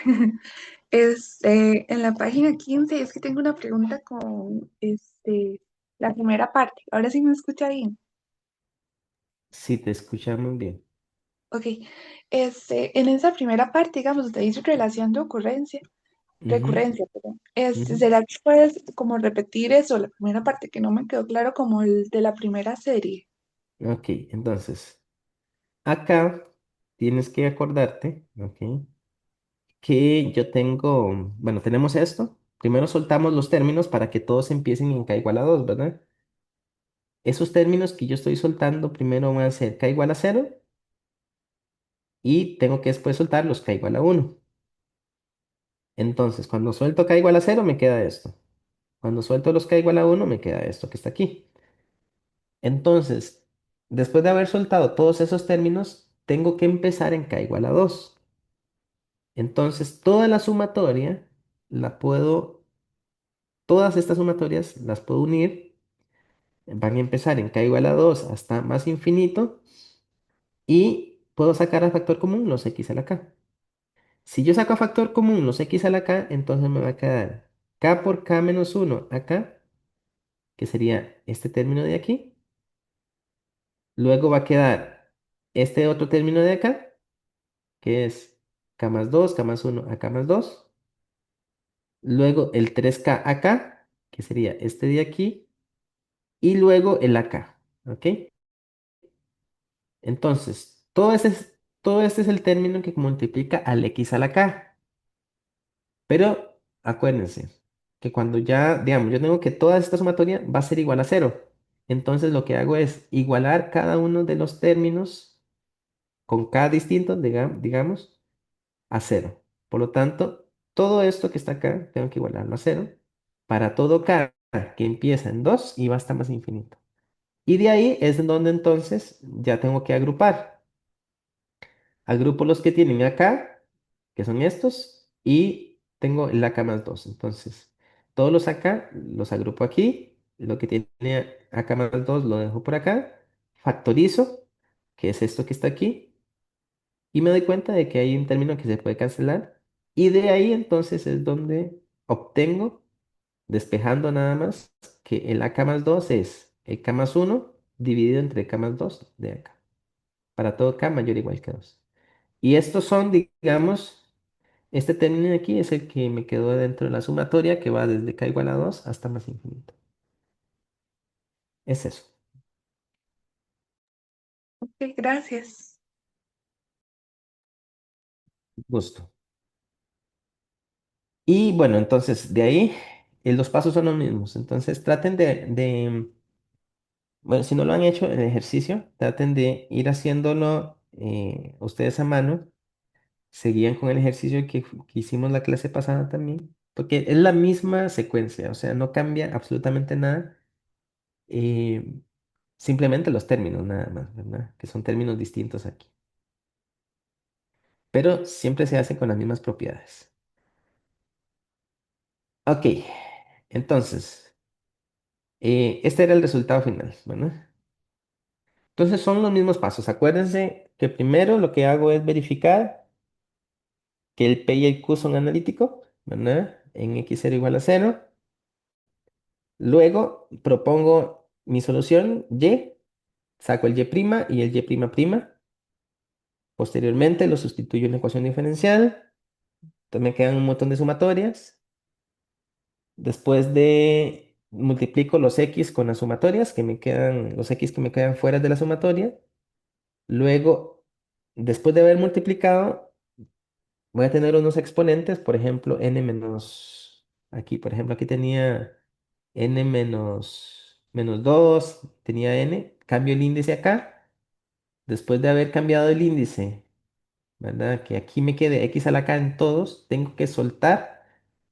En la página 15 es que tengo una pregunta con la primera parte. Ahora sí me escucha bien. Sí, te escuchamos bien. Ok, en esa primera parte, digamos, usted dice relación de Ujú, recurrencia, perdón. ujú. ¿Será que puedes como repetir eso, la primera parte que no me quedó claro como el de la primera serie? Ok, entonces, acá tienes que acordarte, ok, que yo tengo, bueno, tenemos esto. Primero soltamos los términos para que todos empiecen en k igual a 2, ¿verdad? Esos términos que yo estoy soltando primero van a ser k igual a 0 y tengo que después soltar los k igual a 1. Entonces, cuando suelto k igual a 0 me queda esto. Cuando suelto los k igual a 1 me queda esto que está aquí. Entonces, después de haber soltado todos esos términos, tengo que empezar en k igual a 2. Entonces, toda la sumatoria la puedo, todas estas sumatorias las puedo unir. Van a empezar en k igual a 2 hasta más infinito y puedo sacar a factor común los x a la k. Si yo saco a factor común los x a la k, entonces me va a quedar k por k menos 1 acá, que sería este término de aquí. Luego va a quedar este otro término de acá, que es k más 2, k más 1 a k más 2. Luego el 3k acá, que sería este de aquí. Y luego el acá. ¿Ok? Entonces, todo este es el término que multiplica al x a la k. Pero acuérdense que cuando ya, digamos, yo tengo que toda esta sumatoria va a ser igual a cero. Entonces lo que hago es igualar cada uno de los términos con k distinto, digamos, a cero. Por lo tanto, todo esto que está acá tengo que igualarlo a cero para todo k que empieza en 2 y va hasta más infinito. Y de ahí es en donde entonces ya tengo que agrupar. Agrupo los que tienen acá, que son estos, y tengo el acá más 2. Entonces, todos los acá los agrupo aquí. Lo que tiene acá más 2 lo dejo por acá. Factorizo, que es esto que está aquí. Y me doy cuenta de que hay un término que se puede cancelar. Y de ahí entonces es donde obtengo, despejando nada más, que el acá más 2 es el k más 1 dividido entre k más 2 de acá. Para todo k mayor o igual que 2. Y estos son, digamos, este término de aquí es el que me quedó dentro de la sumatoria que va desde k igual a 2 hasta más infinito. Es eso. Ok, gracias. Gusto. Y bueno, entonces de ahí los pasos son los mismos. Entonces traten bueno, si no lo han hecho, el ejercicio, traten de ir haciéndolo ustedes a mano. Seguían con el ejercicio que hicimos la clase pasada también, porque es la misma secuencia, o sea, no cambia absolutamente nada. eh, Simplemente los términos nada más, ¿verdad? Que son términos distintos aquí. Pero siempre se hace con las mismas propiedades. Ok, entonces, este era el resultado final, ¿verdad? Entonces son los mismos pasos. Acuérdense que primero lo que hago es verificar que el P y el Q son analíticos, ¿verdad? En x0 igual a 0. Luego propongo mi solución y, saco el y y el y'. Posteriormente lo sustituyo en la ecuación diferencial. Entonces me quedan un montón de sumatorias. Después de multiplico los x con las sumatorias, que me quedan, los x que me quedan fuera de la sumatoria. Luego, después de haber multiplicado, voy a tener unos exponentes, por ejemplo, n menos, aquí, por ejemplo, aquí tenía n menos 2, tenía n, cambio el índice acá. Después de haber cambiado el índice, ¿verdad? Que aquí me quede x a la k en todos, tengo que soltar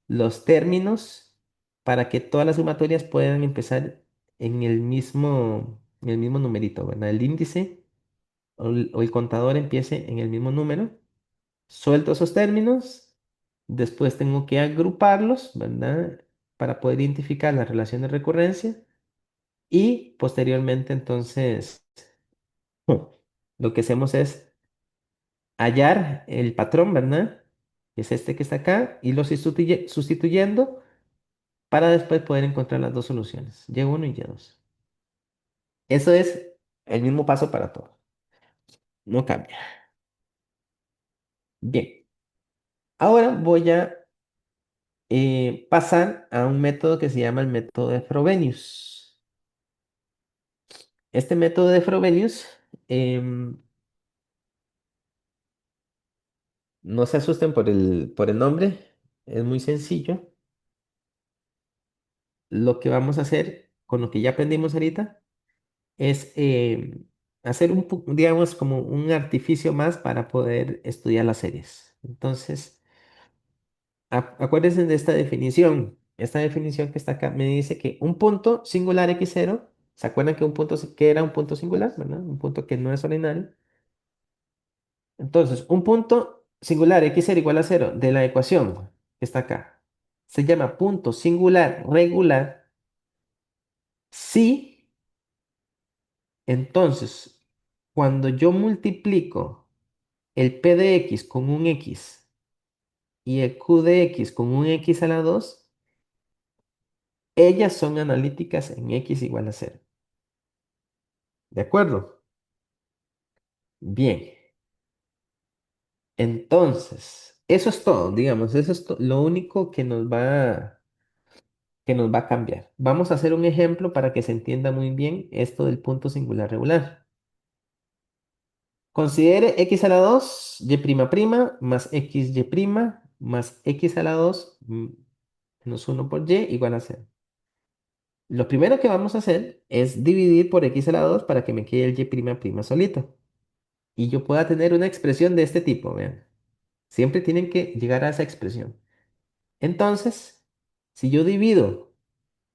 los términos para que todas las sumatorias puedan empezar en el mismo numerito, ¿verdad? El índice o el contador empiece en el mismo número. Suelto esos términos, después tengo que agruparlos, ¿verdad? Para poder identificar la relación de recurrencia y posteriormente entonces lo que hacemos es hallar el patrón, ¿verdad? Que es este que está acá, y lo sustituyendo para después poder encontrar las dos soluciones, y1 y y2. Eso es el mismo paso para todo, no cambia. Bien, ahora voy a pasar a un método que se llama el método de Frobenius. Este método de Frobenius, em, no se asusten por el nombre, es muy sencillo. Lo que vamos a hacer con lo que ya aprendimos ahorita es hacer digamos, como un artificio más para poder estudiar las series. Entonces, acuérdense de esta definición. Esta definición que está acá me dice que un punto singular x0, ¿se acuerdan que que era un punto singular, ¿verdad? Un punto que no es ordinario. Entonces, un punto singular x0 igual a 0 de la ecuación que está acá se llama punto singular regular si, entonces, cuando yo multiplico el p de x con un x y el q de x con un x a la 2, ellas son analíticas en x igual a 0. ¿De acuerdo? Bien. Entonces, eso es todo, digamos, eso es lo único que nos va a cambiar. Vamos a hacer un ejemplo para que se entienda muy bien esto del punto singular regular. Considere x a la 2, y' más xy' más x a la 2 menos 1 por y igual a 0. Lo primero que vamos a hacer es dividir por x a la 2 para que me quede el y' solito. Y yo pueda tener una expresión de este tipo, vean. Siempre tienen que llegar a esa expresión. Entonces, si yo divido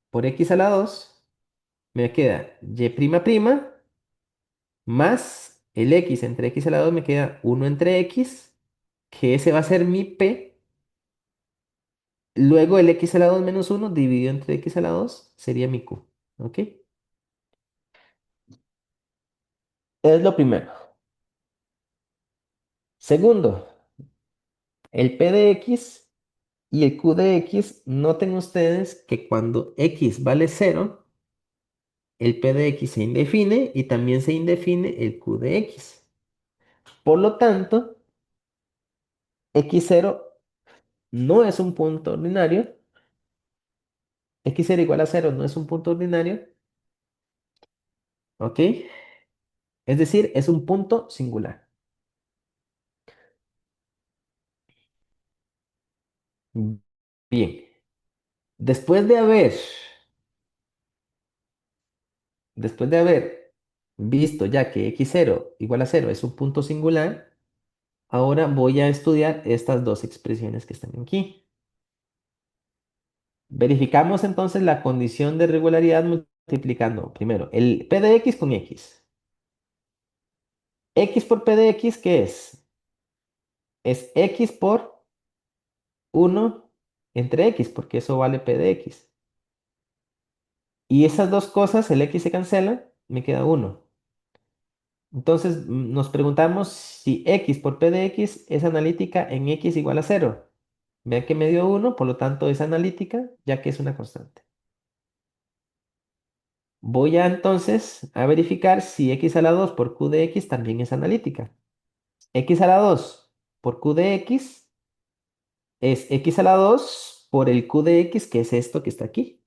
por x a la 2, me queda y' más el x entre x a la 2 me queda 1 entre x, que ese va a ser mi p. Luego el x a la 2 menos 1 dividido entre x a la 2 sería mi q. ¿Ok? Es lo primero. Segundo, el p de x y el q de x, noten ustedes que cuando x vale 0, el p de x se indefine y también se indefine el q de x. Por lo tanto, x0 no es un punto ordinario. X0 igual a 0 no es un punto ordinario. ¿Ok? Es decir, es un punto singular. Bien. Después de haber, después de haber visto ya que x0 igual a 0 es un punto singular, ahora voy a estudiar estas dos expresiones que están aquí. Verificamos entonces la condición de regularidad multiplicando primero el p de x con x. X por p de x, ¿qué es? Es x por 1 entre x, porque eso vale p de x. Y esas dos cosas, el x se cancela, me queda 1. Entonces nos preguntamos si x por p de x es analítica en x igual a 0. Vean que me dio 1, por lo tanto es analítica, ya que es una constante. Voy a entonces a verificar si x a la 2 por q de x también es analítica. X a la 2 por q de x es x a la 2 por el q de x, que es esto que está aquí.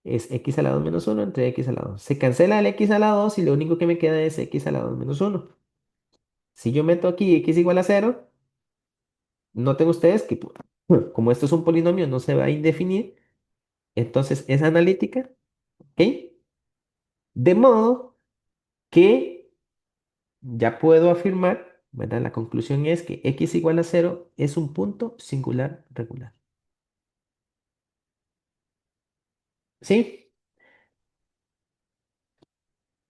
Es x a la 2 menos uno entre x a la 2. Se cancela el x a la 2 y lo único que me queda es x a la 2 menos uno. Si yo meto aquí x igual a cero, noten ustedes que como esto es un polinomio, no se va a indefinir, entonces es analítica, ¿ok? De modo que ya puedo afirmar, ¿verdad? La conclusión es que x igual a cero es un punto singular regular. ¿Sí?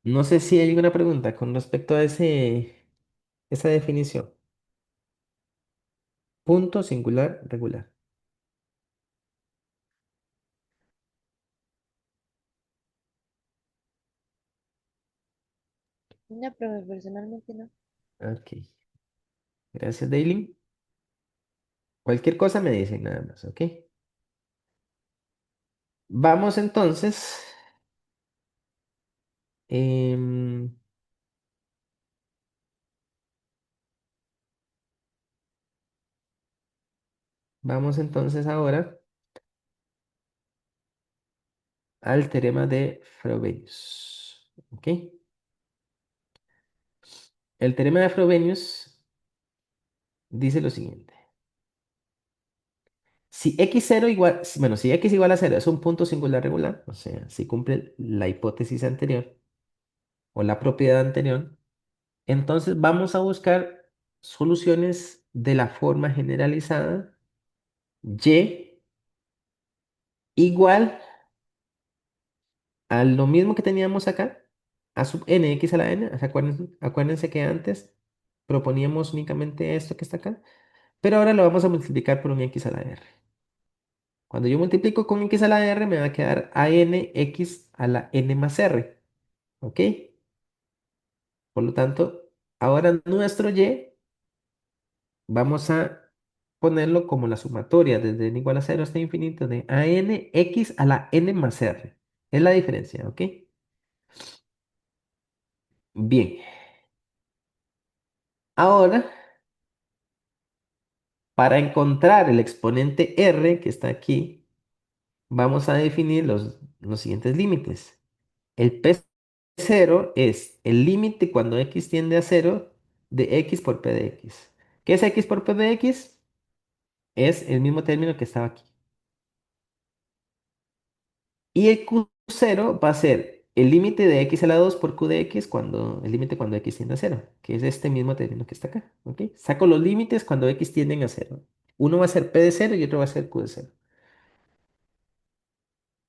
No sé si hay alguna pregunta con respecto a esa definición. Punto singular regular. No, pero personalmente no. Ok. Gracias, Daily. Cualquier cosa me dicen nada más, ¿ok? Vamos entonces. em, vamos entonces ahora al teorema de Frobenius. ¿Ok? El teorema de Frobenius dice lo siguiente. Si x0 igual, bueno, si x igual a cero es un punto singular regular, o sea, si cumple la hipótesis anterior o la propiedad anterior, entonces vamos a buscar soluciones de la forma generalizada y igual a lo mismo que teníamos acá, a sub n x a la n. O sea, acuérdense que antes proponíamos únicamente esto que está acá, pero ahora lo vamos a multiplicar por un x a la r. Cuando yo multiplico con x a la r, me va a quedar a n x a la n más r. ¿Ok? Por lo tanto, ahora nuestro y vamos a ponerlo como la sumatoria desde n igual a cero hasta infinito de a n x a la n más r. Es la diferencia, ¿ok? Bien. Ahora, para encontrar el exponente r que está aquí, vamos a definir los siguientes límites. El P0 es el límite cuando x tiende a cero de x por P de x. ¿Qué es x por P de x? Es el mismo término que estaba aquí. Y el Q0 va a ser el límite de x a la 2 por Q de x el límite cuando x tiende a cero, que es este mismo término que está acá. ¿Ok? Saco los límites cuando x tienden a cero. Uno va a ser P de cero y otro va a ser Q de cero.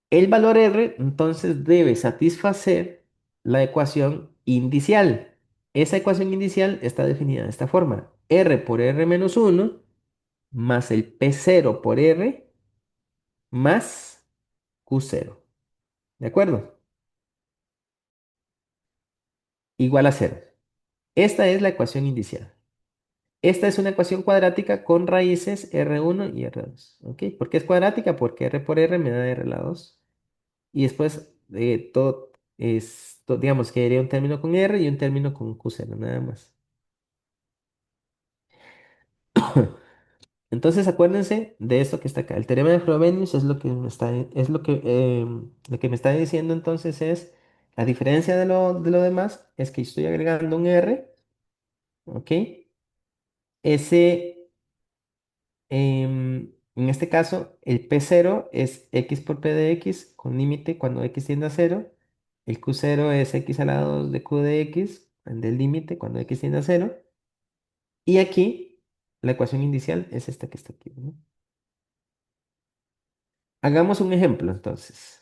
El valor R entonces debe satisfacer la ecuación indicial. Esa ecuación indicial está definida de esta forma. R por R menos uno más el P0 por R más Q0. ¿De acuerdo? Igual a cero. Esta es la ecuación indicial. Esta es una ecuación cuadrática con raíces R1 y R2. ¿Ok? ¿Por qué es cuadrática? Porque R por R me da R a la 2. Y después todo digamos que haría un término con R y un término con Q0, nada más. Entonces acuérdense de esto que está acá. El teorema de Frobenius es lo que me está diciendo entonces es la diferencia de lo demás es que estoy agregando un R, ¿ok? Ese, en este caso, el P0 es x por P de x con límite cuando x tiende a cero. El Q0 es x a la 2 de Q de x del límite cuando x tiende a cero. Y aquí la ecuación inicial es esta que está aquí, ¿no? Hagamos un ejemplo entonces.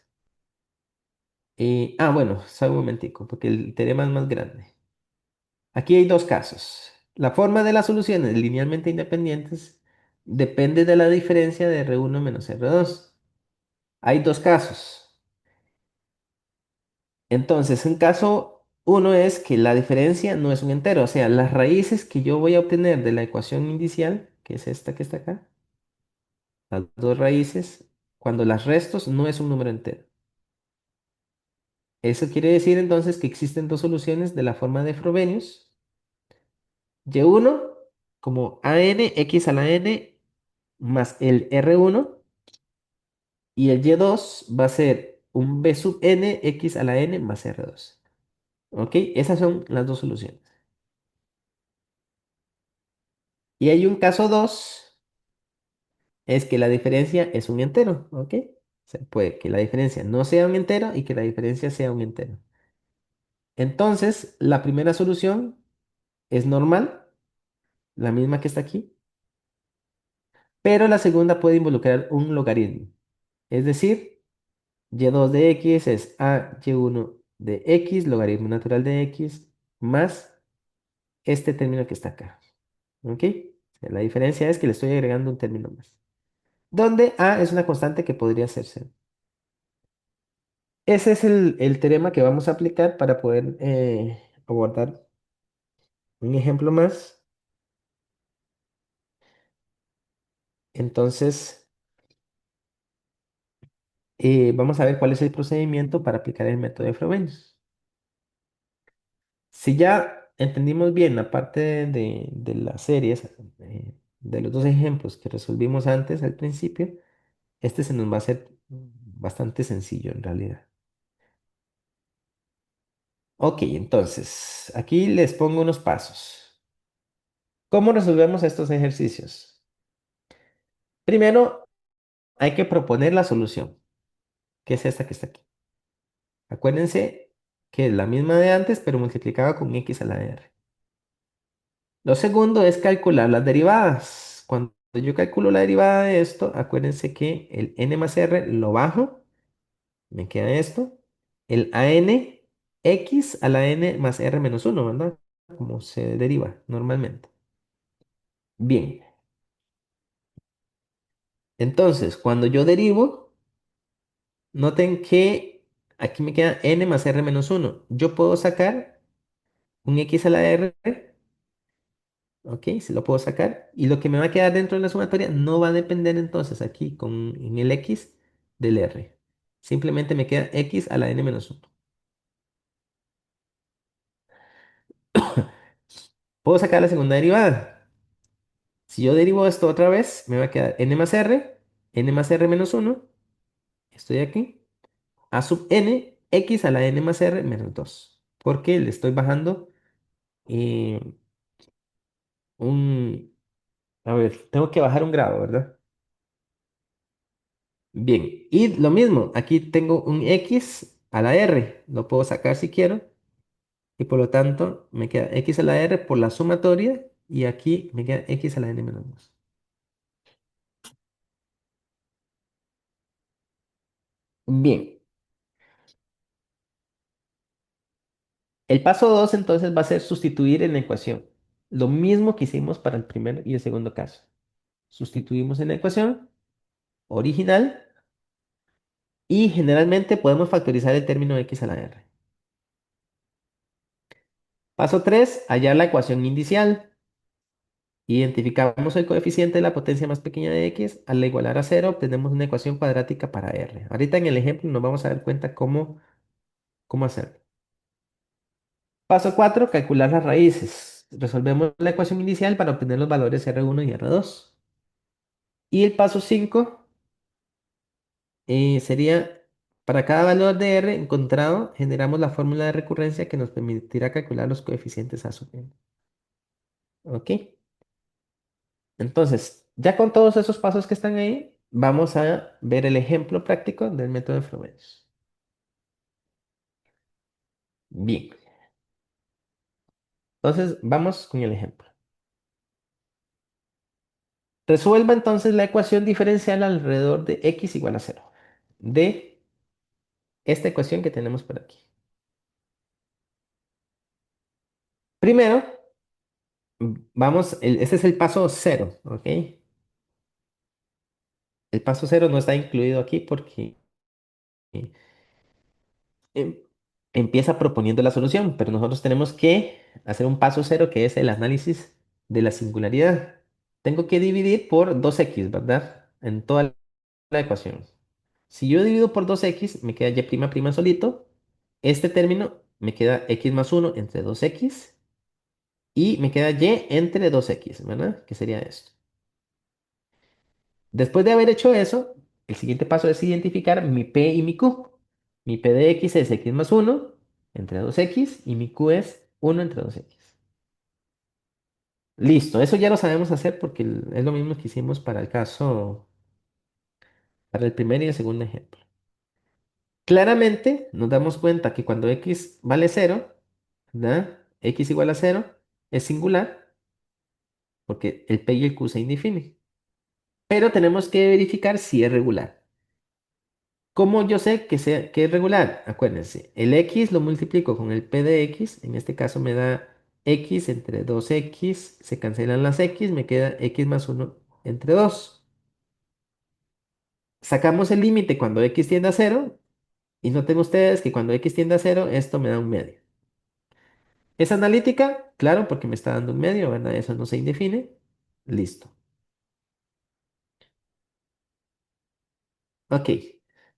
Bueno, solo un momentico, porque el teorema es más grande. Aquí hay dos casos. La forma de las soluciones linealmente independientes depende de la diferencia de R1 menos R2. Hay dos casos. Entonces, en caso uno es que la diferencia no es un entero, o sea, las raíces que yo voy a obtener de la ecuación inicial, que es esta que está acá, las dos raíces, cuando las restos no es un número entero. Eso quiere decir entonces que existen dos soluciones de la forma de Frobenius. Y1 como an x a la n más el R1 y el Y2 va a ser un B sub n x a la n más R2. ¿Ok? Esas son las dos soluciones. Y hay un caso 2 es que la diferencia es un entero. ¿Ok? O sea, puede que la diferencia no sea un entero y que la diferencia sea un entero. Entonces, la primera solución es normal, la misma que está aquí, pero la segunda puede involucrar un logaritmo. Es decir, y2 de x es a y1 de x, logaritmo natural de x, más este término que está acá. ¿Ok? O sea, la diferencia es que le estoy agregando un término más. Donde a es una constante que podría ser cero. Ese es el teorema que vamos a aplicar para poder abordar un ejemplo más. Entonces, vamos a ver cuál es el procedimiento para aplicar el método de Frobenius. Si ya entendimos bien la parte de las series, de los dos ejemplos que resolvimos antes al principio, este se nos va a hacer bastante sencillo en realidad. Ok, entonces, aquí les pongo unos pasos. ¿Cómo resolvemos estos ejercicios? Primero, hay que proponer la solución, que es esta que está aquí. Acuérdense que es la misma de antes, pero multiplicada con x a la r. Lo segundo es calcular las derivadas. Cuando yo calculo la derivada de esto, acuérdense que el n más r lo bajo, me queda esto. El an x a la n más r menos uno, ¿verdad? Como se deriva normalmente. Bien, entonces cuando yo derivo, noten que aquí me queda n más r menos uno. Yo puedo sacar un x a la r. Ok, se lo puedo sacar. Y lo que me va a quedar dentro de la sumatoria no va a depender entonces aquí en el x del r. Simplemente me queda x a la n menos uno. Puedo sacar la segunda derivada. Si yo derivo esto otra vez, me va a quedar n más r menos uno. Estoy aquí. A sub n, x a la n más r menos 2. Porque le estoy bajando eh, un... A ver, tengo que bajar un grado, ¿verdad? Bien, y lo mismo, aquí tengo un x a la r, lo puedo sacar si quiero, y por lo tanto me queda x a la r por la sumatoria, y aquí me queda x a la n menos 2. Bien, el paso 2 entonces va a ser sustituir en la ecuación, lo mismo que hicimos para el primer y el segundo caso. Sustituimos en la ecuación original, y generalmente podemos factorizar el término x a la r. Paso 3, hallar la ecuación inicial. Identificamos el coeficiente de la potencia más pequeña de x. Al igualar a cero, obtenemos una ecuación cuadrática para r. Ahorita en el ejemplo nos vamos a dar cuenta cómo hacerlo. Paso 4, calcular las raíces. Resolvemos la ecuación inicial para obtener los valores R1 y R2. Y el paso 5 sería, para cada valor de R encontrado, generamos la fórmula de recurrencia que nos permitirá calcular los coeficientes a sub n. ¿Ok? Entonces, ya con todos esos pasos que están ahí, vamos a ver el ejemplo práctico del método de Frobenius. Bien, entonces vamos con el ejemplo. Resuelva entonces la ecuación diferencial alrededor de x igual a cero de esta ecuación que tenemos por aquí. Primero, vamos, este es el paso cero, ¿ok? El paso cero no está incluido aquí porque em- empieza proponiendo la solución, pero nosotros tenemos que hacer un paso cero que es el análisis de la singularidad. Tengo que dividir por 2x, ¿verdad? En toda la ecuación. Si yo divido por 2x, me queda y' solito. Este término me queda x más uno entre 2x y me queda y entre 2x, ¿verdad? Que sería esto. Después de haber hecho eso, el siguiente paso es identificar mi P y mi Q. Mi P de x es x más uno entre 2x y mi Q es uno entre 2x. Listo, eso ya lo sabemos hacer porque es lo mismo que hicimos para el caso, para el primer y el segundo ejemplo. Claramente nos damos cuenta que cuando x vale cero, ¿verdad? X igual a cero es singular porque el P y el Q se indefinen. Pero tenemos que verificar si es regular. ¿Cómo yo sé que es regular? Acuérdense, el x lo multiplico con el p de x, en este caso me da x entre 2x, se cancelan las x, me queda x más uno entre 2. Sacamos el límite cuando x tiende a cero y noten ustedes que cuando x tiende a cero esto me da un medio. ¿Es analítica? Claro, porque me está dando un medio, ¿verdad? Eso no se indefine. Listo. Ok,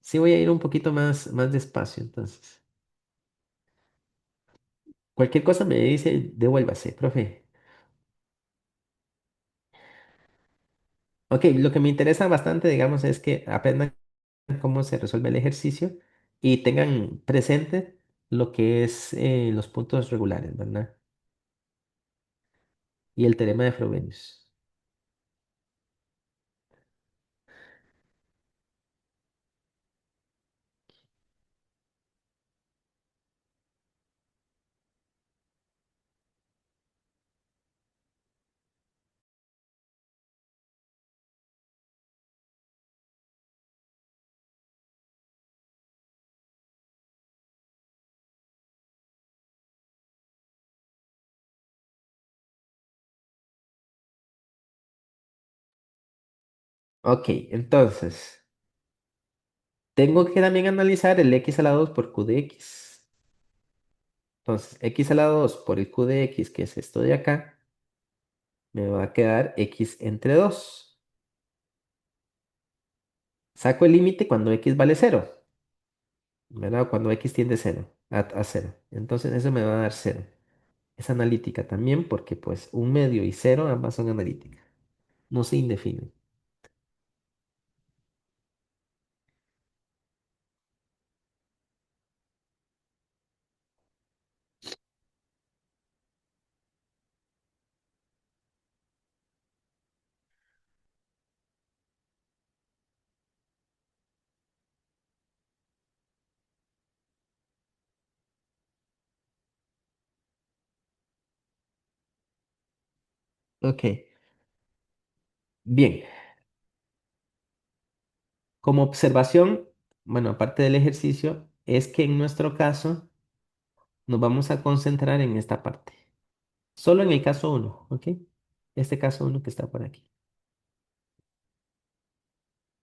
sí voy a ir un poquito más despacio entonces. Cualquier cosa me dice, devuélvase, profe. Ok, lo que me interesa bastante, digamos, es que aprendan cómo se resuelve el ejercicio y tengan presente lo que es los puntos regulares, ¿verdad? Y el teorema de Frobenius. Ok, entonces, tengo que también analizar el x a la 2 por q de x. Entonces, x a la 2 por el q de x, que es esto de acá, me va a quedar x entre 2. Saco el límite cuando x vale cero, ¿verdad? Cuando x tiende a 0, a 0. Entonces, eso me va a dar cero. Es analítica también porque pues un medio y cero ambas son analíticas. No se indefinen. Ok, bien. Como observación, bueno, aparte del ejercicio, es que en nuestro caso nos vamos a concentrar en esta parte. Solo en el caso uno, ¿ok? Este caso uno que está por aquí.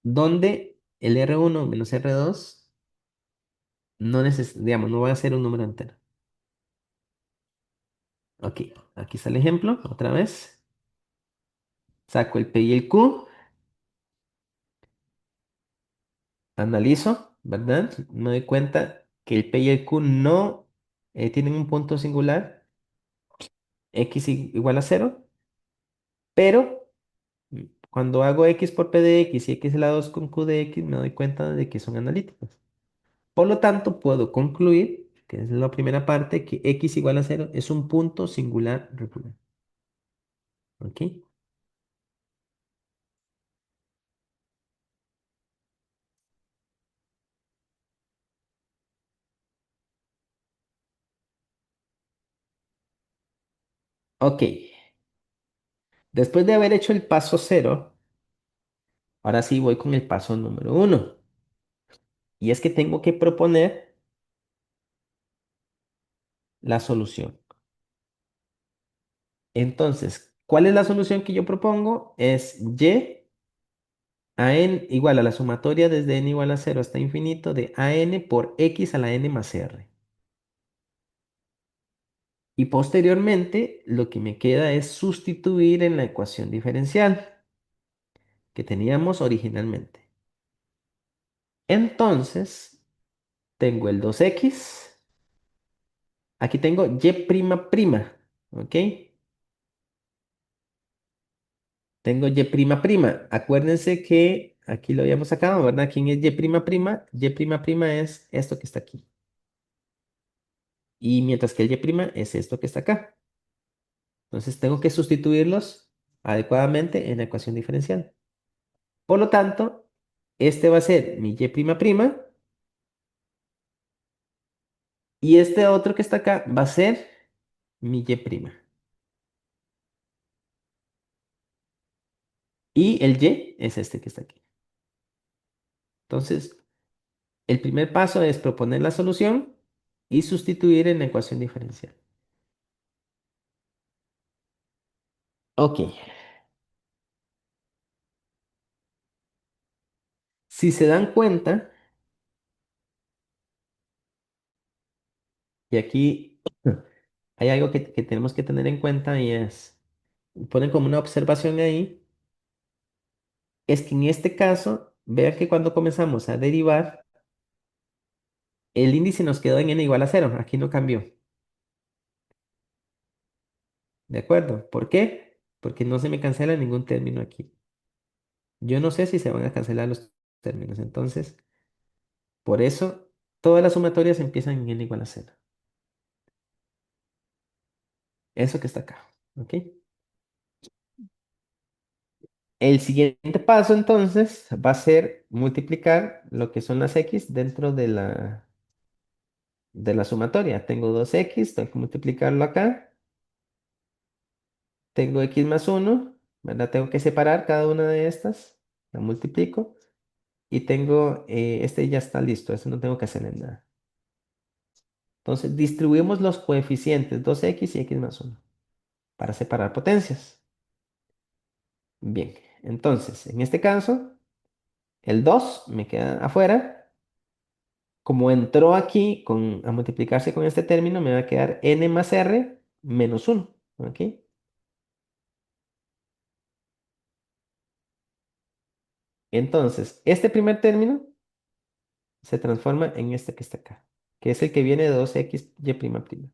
Donde el R1 menos R2 no digamos, no va a ser un número entero. Ok, aquí está el ejemplo, otra vez. Saco el P y el Q. Analizo, ¿verdad? Me doy cuenta que el P y el Q no tienen un punto singular, x igual a cero, pero cuando hago x por P de x y x a la 2 con Q de x, me doy cuenta de que son analíticos. Por lo tanto, puedo concluir, que es la primera parte, que x igual a cero es un punto singular regular. ¿Ok? Ok. Después de haber hecho el paso cero, ahora sí voy con el paso número uno. Y es que tengo que proponer la solución. Entonces, ¿cuál es la solución que yo propongo? Es y a n igual a la sumatoria desde n igual a cero hasta infinito de a n por x a la n más r. Y posteriormente, lo que me queda es sustituir en la ecuación diferencial que teníamos originalmente. Entonces, tengo el 2x Aquí tengo y prima prima, ¿ok? Tengo y prima prima. Acuérdense que aquí lo habíamos sacado, ¿verdad? ¿Quién es y prima prima? Y prima prima es esto que está aquí. Y mientras que el y prima es esto que está acá. Entonces tengo que sustituirlos adecuadamente en la ecuación diferencial. Por lo tanto, este va a ser mi y prima prima y este otro que está acá va a ser mi y prima. Y el y es este que está aquí. Entonces, el primer paso es proponer la solución y sustituir en la ecuación diferencial. Ok, si se dan cuenta, y aquí hay algo que tenemos que tener en cuenta y es, ponen como una observación ahí, es que en este caso, vean que cuando comenzamos a derivar, el índice nos quedó en n igual a cero, aquí no cambió. ¿De acuerdo? ¿Por qué? Porque no se me cancela ningún término aquí. Yo no sé si se van a cancelar los términos, entonces, por eso todas las sumatorias empiezan en n igual a cero. Eso que está acá, ¿ok? El siguiente paso entonces va a ser multiplicar lo que son las x dentro de la sumatoria. Tengo 2x, tengo que multiplicarlo acá. Tengo x más 1, ¿verdad? Tengo que separar cada una de estas. La multiplico. Y tengo, este ya está listo, este no tengo que hacerle nada. Entonces distribuimos los coeficientes 2x y x más 1 para separar potencias. Bien, entonces en este caso el 2 me queda afuera. Como entró aquí a multiplicarse con este término, me va a quedar n más r menos 1. ¿Ok? Entonces, este primer término se transforma en este que está acá, que es el que viene de 2x y prima prima.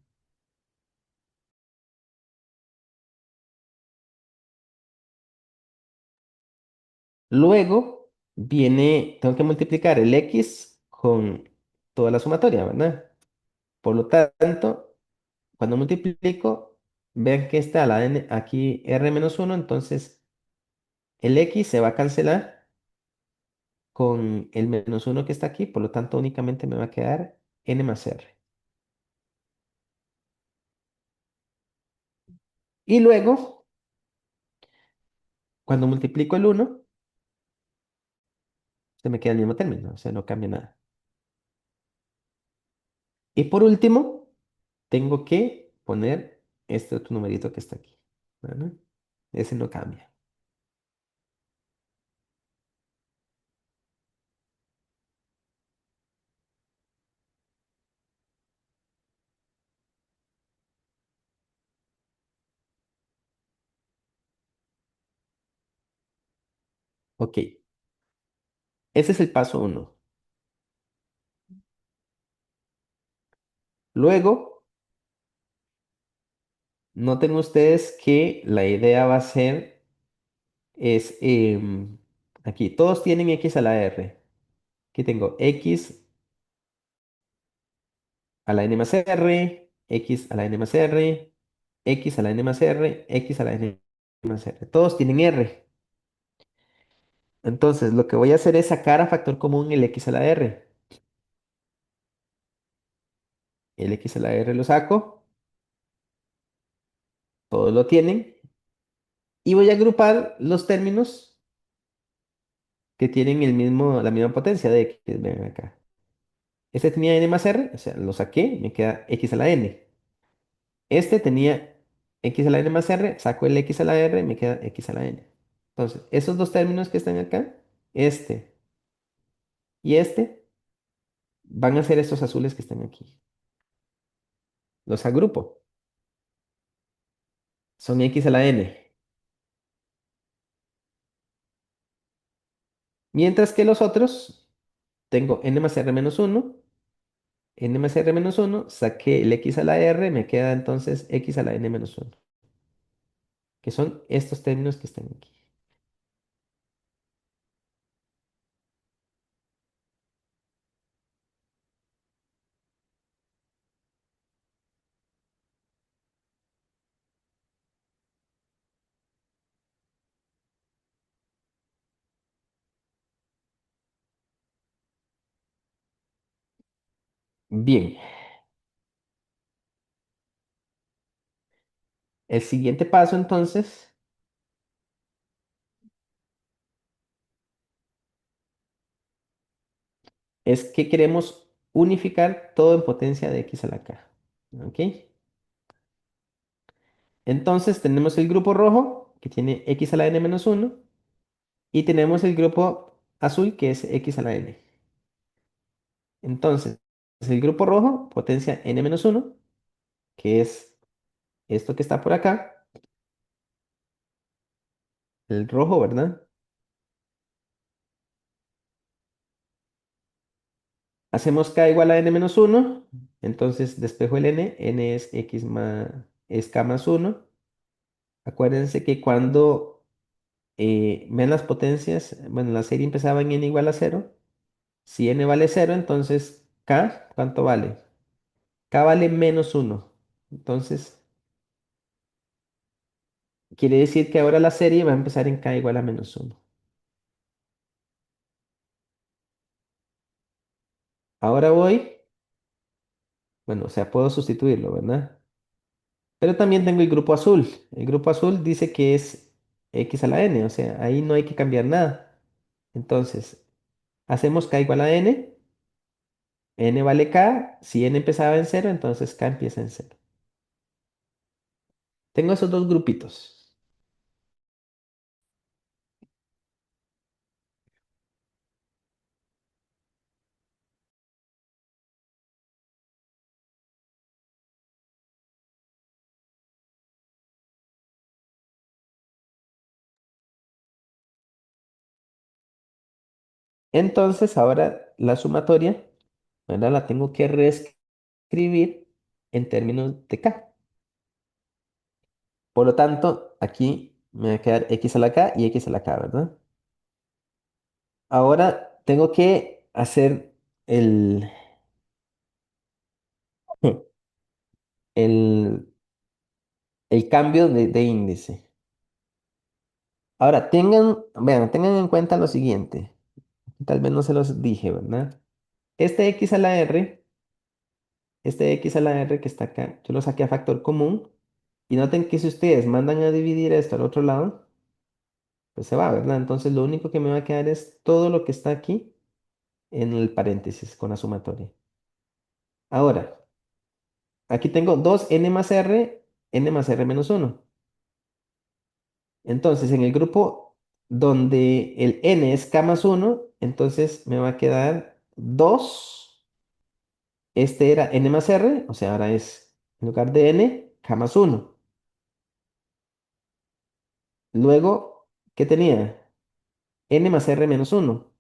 Luego tengo que multiplicar el x con toda la sumatoria, ¿verdad? Por lo tanto, cuando multiplico, vean que está la n aquí r menos 1, entonces el x se va a cancelar con el menos 1 que está aquí, por lo tanto únicamente me va a quedar n más r. Y luego, cuando multiplico el 1, se me queda el mismo término, o sea, no cambia nada. Y por último, tengo que poner este otro numerito que está aquí, ¿verdad? Ese no cambia. Ok, ese es el paso uno. Luego, noten ustedes que la idea va a ser, aquí, todos tienen x a la r. Aquí tengo x a la n más r, x a la n más r, x a la n más r, x a la n más r. Todos tienen r. Entonces, lo que voy a hacer es sacar a factor común el x a la r. El x a la r lo saco, todos lo tienen. Y voy a agrupar los términos que tienen la misma potencia de x. Ven acá. Este tenía n más r, o sea, lo saqué, me queda x a la n. Este tenía x a la n más r, saco el x a la r, me queda x a la n. Entonces, esos dos términos que están acá, este y este, van a ser estos azules que están aquí. Los agrupo. Son x a la n. Mientras que los otros, tengo n más r menos 1 n más r menos uno, saqué el x a la r, me queda entonces x a la n menos uno, que son estos términos que están aquí. Bien, el siguiente paso entonces es que queremos unificar todo en potencia de x a la k. ¿Ok? Entonces tenemos el grupo rojo que tiene x a la n menos uno y tenemos el grupo azul que es x a la n. Entonces, el grupo rojo potencia n menos uno, que es esto que está por acá, el rojo, ¿verdad? Hacemos k igual a n menos uno, entonces despejo el n es x más, es k más uno. Acuérdense que cuando ven las potencias, bueno, la serie empezaba en n igual a cero. Si n vale cero, entonces k, ¿cuánto vale? K vale menos uno. Entonces, quiere decir que ahora la serie va a empezar en k igual a menos uno. Ahora voy, bueno, o sea, puedo sustituirlo, ¿verdad? Pero también tengo el grupo azul. El grupo azul dice que es x a la n, o sea, ahí no hay que cambiar nada. Entonces, hacemos k igual a n, n vale k, si n empezaba en cero, entonces k empieza en cero. Tengo esos dos grupitos. Entonces, ahora la sumatoria, ¿verdad? La tengo que reescribir en términos de k. Por lo tanto, aquí me va a quedar x a la k y x a la k, ¿verdad? Ahora tengo que hacer el, el, el cambio de índice. Ahora, vean, tengan en cuenta lo siguiente. Tal vez no se los dije, ¿verdad? Este x a la r, este x a la r que está acá, yo lo saqué a factor común. Y noten que si ustedes mandan a dividir esto al otro lado, pues se va, ¿verdad? Entonces lo único que me va a quedar es todo lo que está aquí en el paréntesis con la sumatoria. Ahora, aquí tengo 2 n más r menos uno. Entonces, en el grupo donde el n es k más uno, entonces me va a quedar 2. Este era n más r, o sea, ahora es en lugar de n, k más uno. Luego, ¿qué tenía? N más r menos uno.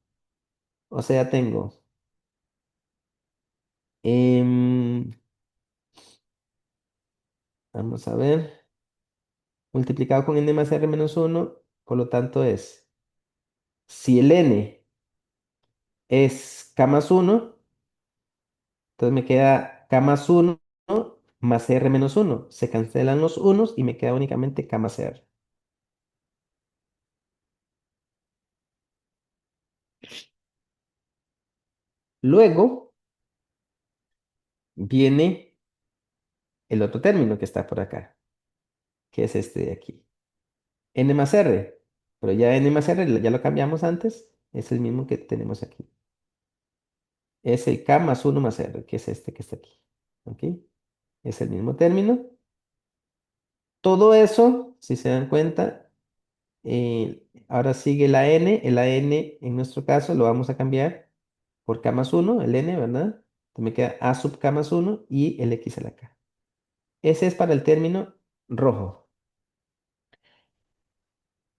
O sea, tengo, em, vamos a ver, multiplicado con n más r menos uno, por lo tanto es, si el n es k más uno, entonces me queda k más uno más r menos uno. Se cancelan los unos y me queda únicamente k más r. Luego viene el otro término que está por acá, que es este de aquí. N más r. Pero ya n más r ya lo cambiamos antes. Es el mismo que tenemos aquí. Es el k más uno más r, que es este que está aquí. ¿Ok? Es el mismo término. Todo eso, si se dan cuenta, ahora sigue la n. El a n en nuestro caso lo vamos a cambiar por k más uno, el n, ¿verdad? Entonces me queda a sub k más uno y el x a la k. Ese es para el término rojo.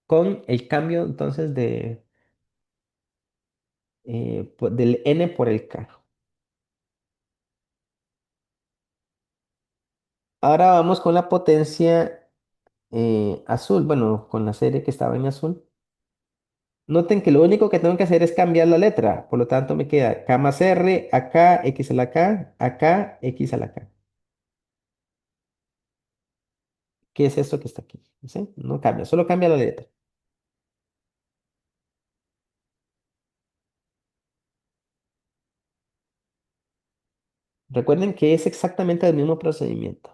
Con el cambio entonces de, del n por el k. Ahora vamos con la potencia azul, bueno, con la serie que estaba en azul. Noten que lo único que tengo que hacer es cambiar la letra, por lo tanto me queda K más R, acá, X a la K, acá, X a la K. ¿Qué es esto que está aquí? ¿Sí? No cambia, solo cambia la letra. Recuerden que es exactamente el mismo procedimiento.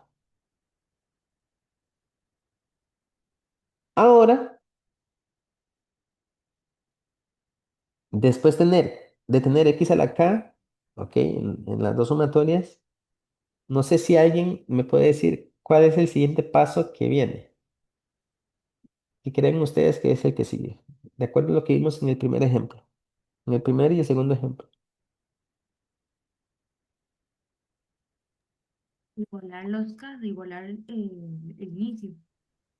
Ahora, después de tener X a la K, ¿ok? En las dos sumatorias, no sé si alguien me puede decir cuál es el siguiente paso que viene. ¿Qué creen ustedes que es el que sigue? De acuerdo a lo que vimos en el primer ejemplo, en el primer y el segundo ejemplo. Igualar los casos, igualar el inicio.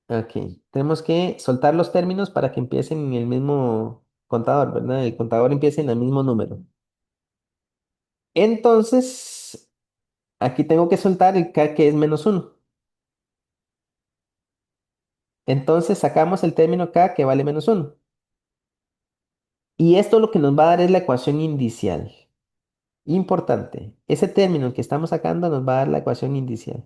Ok, tenemos que soltar los términos para que empiecen en el mismo contador, ¿verdad? El contador empiece en el mismo número. Entonces, aquí tengo que soltar el K que es menos uno. Entonces, sacamos el término K que vale menos uno. Y esto lo que nos va a dar es la ecuación indicial. Importante, ese término que estamos sacando nos va a dar la ecuación indicial.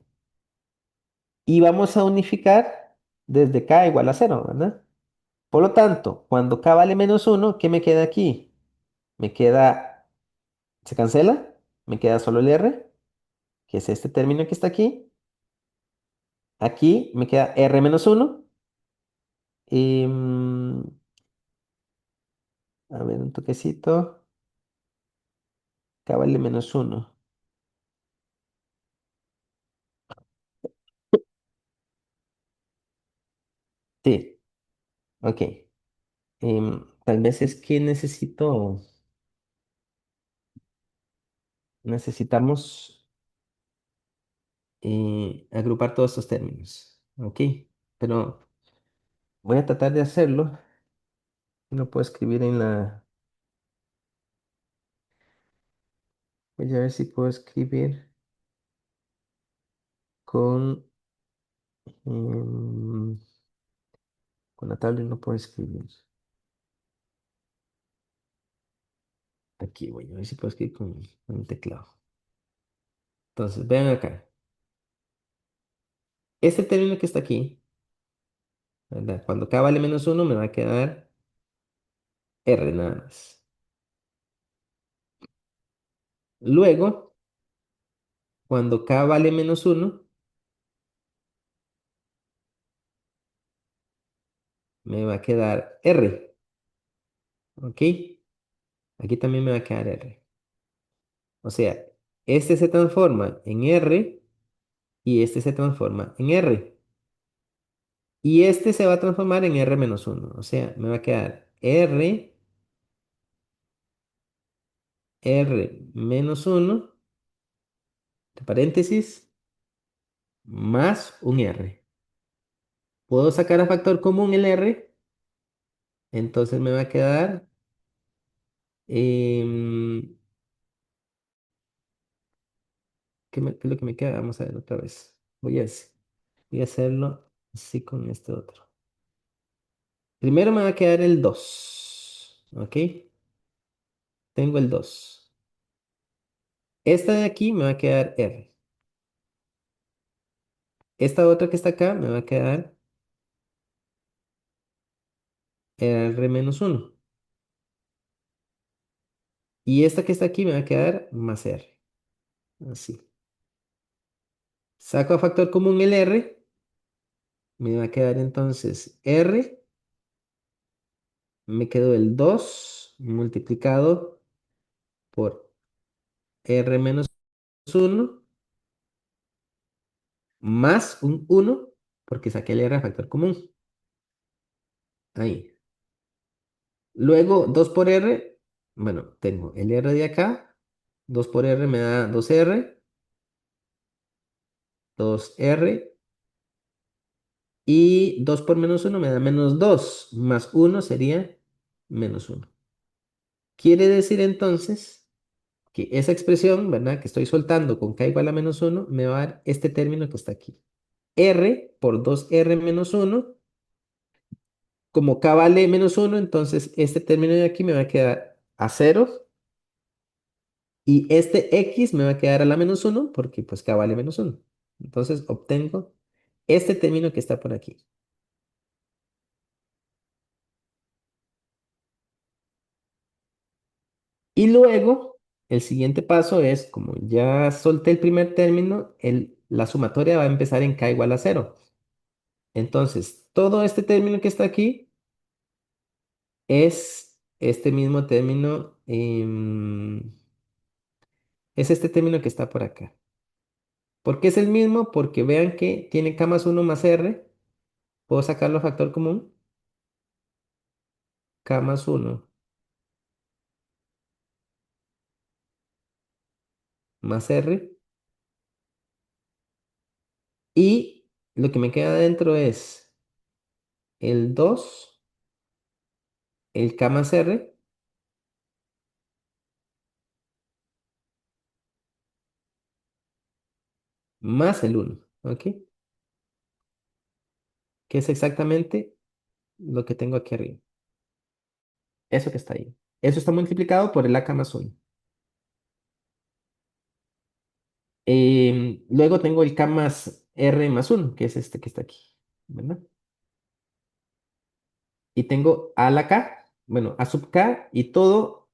Y vamos a unificar desde K igual a cero, ¿verdad? Por lo tanto, cuando K vale menos uno, ¿qué me queda aquí? Me queda, se cancela, me queda solo el R, que es este término que está aquí. Aquí me queda R menos uno. Y, a ver, un toquecito. K vale menos uno. Sí, ok. Tal vez es que necesitamos agrupar todos estos términos. Ok, pero voy a tratar de hacerlo. Lo puedo escribir en la... Voy a ver si puedo escribir con... em, con la tablet no puedo escribir. Aquí voy a ver si puedo escribir con el teclado. Entonces, vean acá. Este término que está aquí, ¿verdad? Cuando K vale menos uno me va a quedar R nada más. Luego, cuando K vale menos uno me va a quedar R. ¿Ok? Aquí también me va a quedar R. O sea, este se transforma en R y este se transforma en R. Y este se va a transformar en R menos uno. O sea, me va a quedar R menos uno, entre paréntesis, más un R. Puedo sacar a factor común el R, entonces me va a quedar... em, ¿qué es lo que me queda? Vamos a ver otra vez. Voy a hacerlo así con este otro. Primero me va a quedar el 2. ¿Ok? Tengo el 2. Esta de aquí me va a quedar R. Esta otra que está acá me va a quedar R menos uno. Y esta que está aquí me va a quedar más R. Así. Saco a factor común el R. Me va a quedar entonces R. Me quedó el 2 multiplicado por R menos uno más un uno porque saqué el R a factor común. Ahí. Luego 2 por R. Bueno, tengo el R de acá. 2 por R me da 2R. 2R. Y 2 por menos uno me da menos 2. Más uno sería menos uno. Quiere decir entonces que esa expresión, ¿verdad? Que estoy soltando con k igual a menos uno me va a dar este término que está aquí. R por 2R menos uno. Como k vale menos uno, entonces este término de aquí me va a quedar a cero. Y este x me va a quedar a la menos uno porque pues k vale menos uno. Entonces obtengo este término que está por aquí. Y luego, el siguiente paso es, como ya solté el primer término, la sumatoria va a empezar en k igual a cero. Entonces, todo este término que está aquí es este mismo término, es este término que está por acá. ¿Por qué es el mismo? Porque vean que tiene k más 1 más r. Puedo sacarlo a factor común. K más 1 más r. Y lo que me queda adentro es el 2, el k más r, más el 1. ¿Ok? Que es exactamente lo que tengo aquí arriba. Eso que está ahí. Eso está multiplicado por el AK más 1. Luego tengo el K más R más 1, que es este que está aquí, ¿verdad? Y tengo A la K, bueno, A sub K, y todo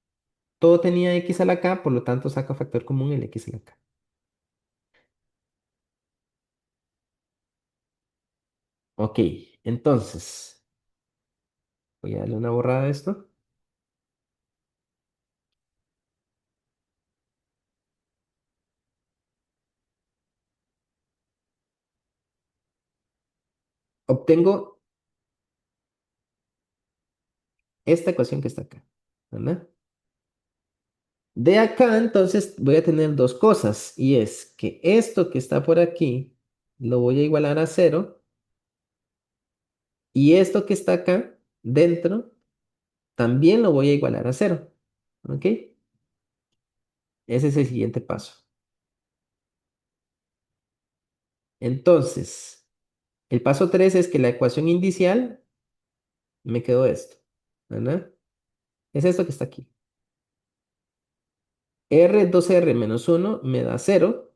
tenía X a la K, por lo tanto saco factor común el X a la K. Ok, entonces, voy a darle una borrada a esto. Obtengo esta ecuación que está acá, ¿verdad? De acá, entonces, voy a tener dos cosas, y es que esto que está por aquí lo voy a igualar a cero, y esto que está acá dentro también lo voy a igualar a cero. ¿Ok? Ese es el siguiente paso. Entonces, el paso 3 es que la ecuación inicial me quedó esto, ¿verdad? Es esto que está aquí. R 2R menos 1 me da cero.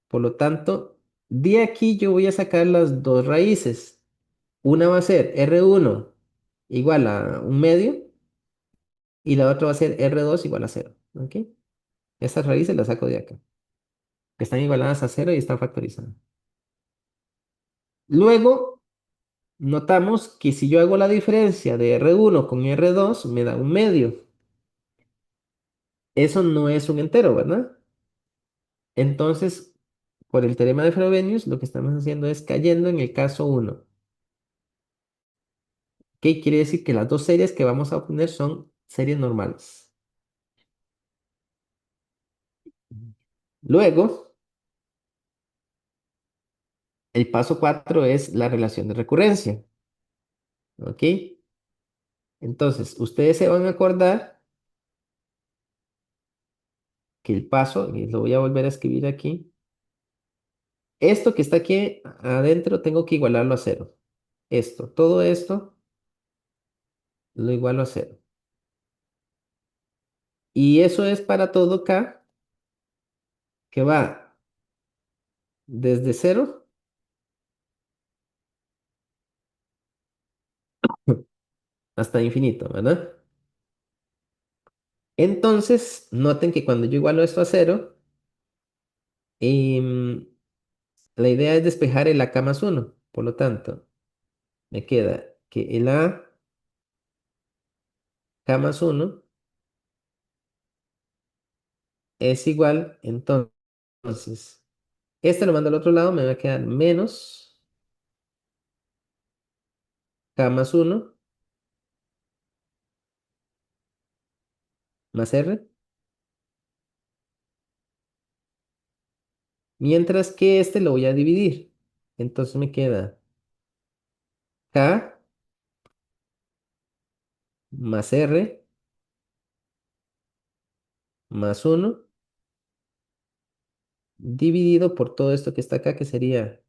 Por lo tanto, de aquí yo voy a sacar las dos raíces. Una va a ser R1 igual a un medio y la otra va a ser R2 igual a cero. ¿Ok? Estas raíces las saco de acá. Que están igualadas a cero y están factorizadas. Luego, notamos que si yo hago la diferencia de R1 con R2, me da un medio. Eso no es un entero, ¿verdad? Entonces, por el teorema de Frobenius, lo que estamos haciendo es cayendo en el caso uno. ¿Qué quiere decir? Que las dos series que vamos a obtener son series normales. Luego, el paso 4 es la relación de recurrencia. ¿Ok? Entonces, ustedes se van a acordar que el paso, y lo voy a volver a escribir aquí, esto que está aquí adentro tengo que igualarlo a cero. Todo esto lo igualo a cero. Y eso es para todo k que va desde cero hasta infinito, ¿verdad? Entonces, noten que cuando yo igualo esto a cero, em, la idea es despejar el AK más 1. Por lo tanto, me queda que el AK más 1 es igual, entonces, este lo mando al otro lado, me va a quedar menos K más 1 más R, mientras que este lo voy a dividir. Entonces me queda K más R más 1 dividido por todo esto que está acá, que sería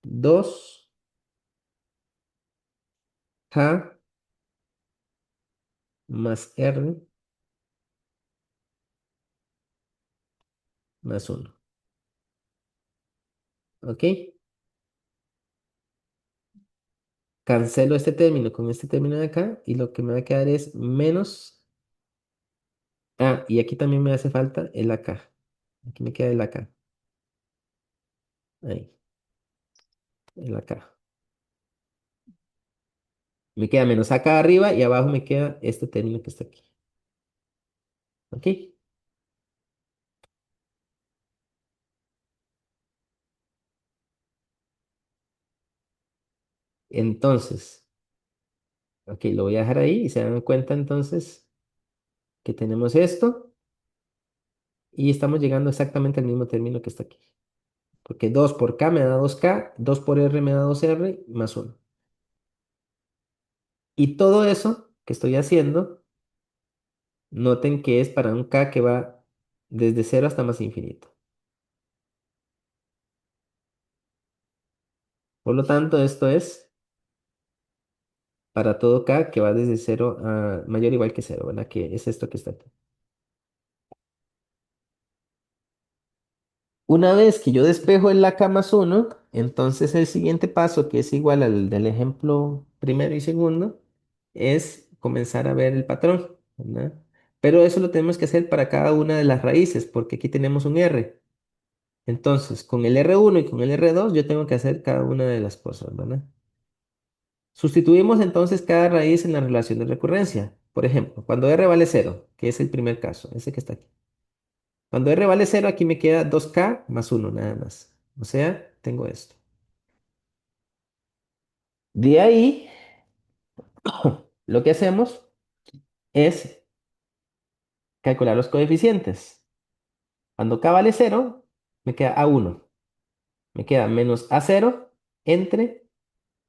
2K más R más 1. ¿Ok? Cancelo este término con este término de acá y lo que me va a quedar es menos. Ah, y aquí también me hace falta el acá. Aquí me queda el acá. Ahí, el acá. Me queda menos acá arriba y abajo me queda este término que está aquí. ¿Ok? Entonces, ok, lo voy a dejar ahí y se dan cuenta entonces que tenemos esto y estamos llegando exactamente al mismo término que está aquí. Porque 2 por K me da 2K, 2 por R me da 2R más 1. Y todo eso que estoy haciendo, noten que es para un K que va desde 0 hasta más infinito. Por lo tanto, esto es para todo K que va desde 0 a mayor o igual que 0, ¿verdad? Que es esto que está aquí. Una vez que yo despejo el AK más 1, entonces el siguiente paso, que es igual al del ejemplo primero y segundo, es comenzar a ver el patrón, ¿verdad? Pero eso lo tenemos que hacer para cada una de las raíces, porque aquí tenemos un R. Entonces, con el R1 y con el R2 yo tengo que hacer cada una de las cosas, ¿verdad? Sustituimos entonces cada raíz en la relación de recurrencia. Por ejemplo, cuando R vale 0, que es el primer caso, ese que está aquí. Cuando R vale 0, aquí me queda 2K más 1 nada más. O sea, tengo esto. De ahí, lo que hacemos es calcular los coeficientes. Cuando K vale 0, me queda A1. Me queda menos A0 entre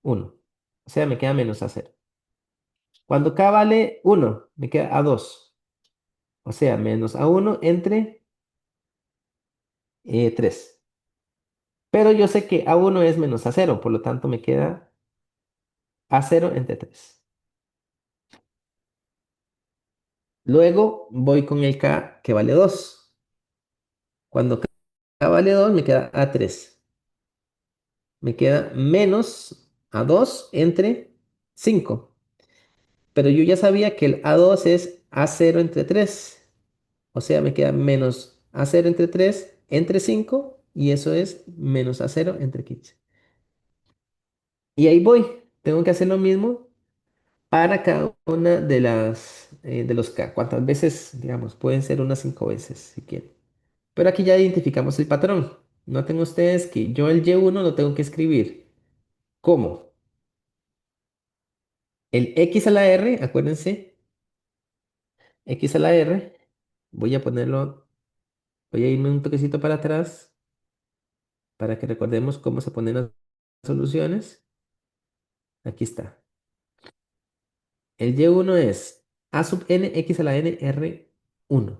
1. O sea, me queda menos A0. Cuando K vale 1, me queda A2. O sea, menos A1 entre 3. Pero yo sé que A1 es menos A0, por lo tanto me queda A0 entre 3. Luego voy con el K que vale 2. Cuando K vale 2 me queda A3. Me queda menos A2 entre 5. Pero yo ya sabía que el A2 es A0 entre 3. O sea, me queda menos A0 entre 3 entre 5. Y eso es menos A0 entre 15. Y ahí voy. Tengo que hacer lo mismo para cada una de los K. ¿Cuántas veces? Digamos, pueden ser unas 5 veces si quieren. Pero aquí ya identificamos el patrón. Noten ustedes que yo el Y1 lo tengo que escribir. ¿Cómo? El X a la R, acuérdense, X a la R, voy a ponerlo, voy a irme un toquecito para atrás para que recordemos cómo se ponen las soluciones. Aquí está. El Y1 es A sub n X a la n R1.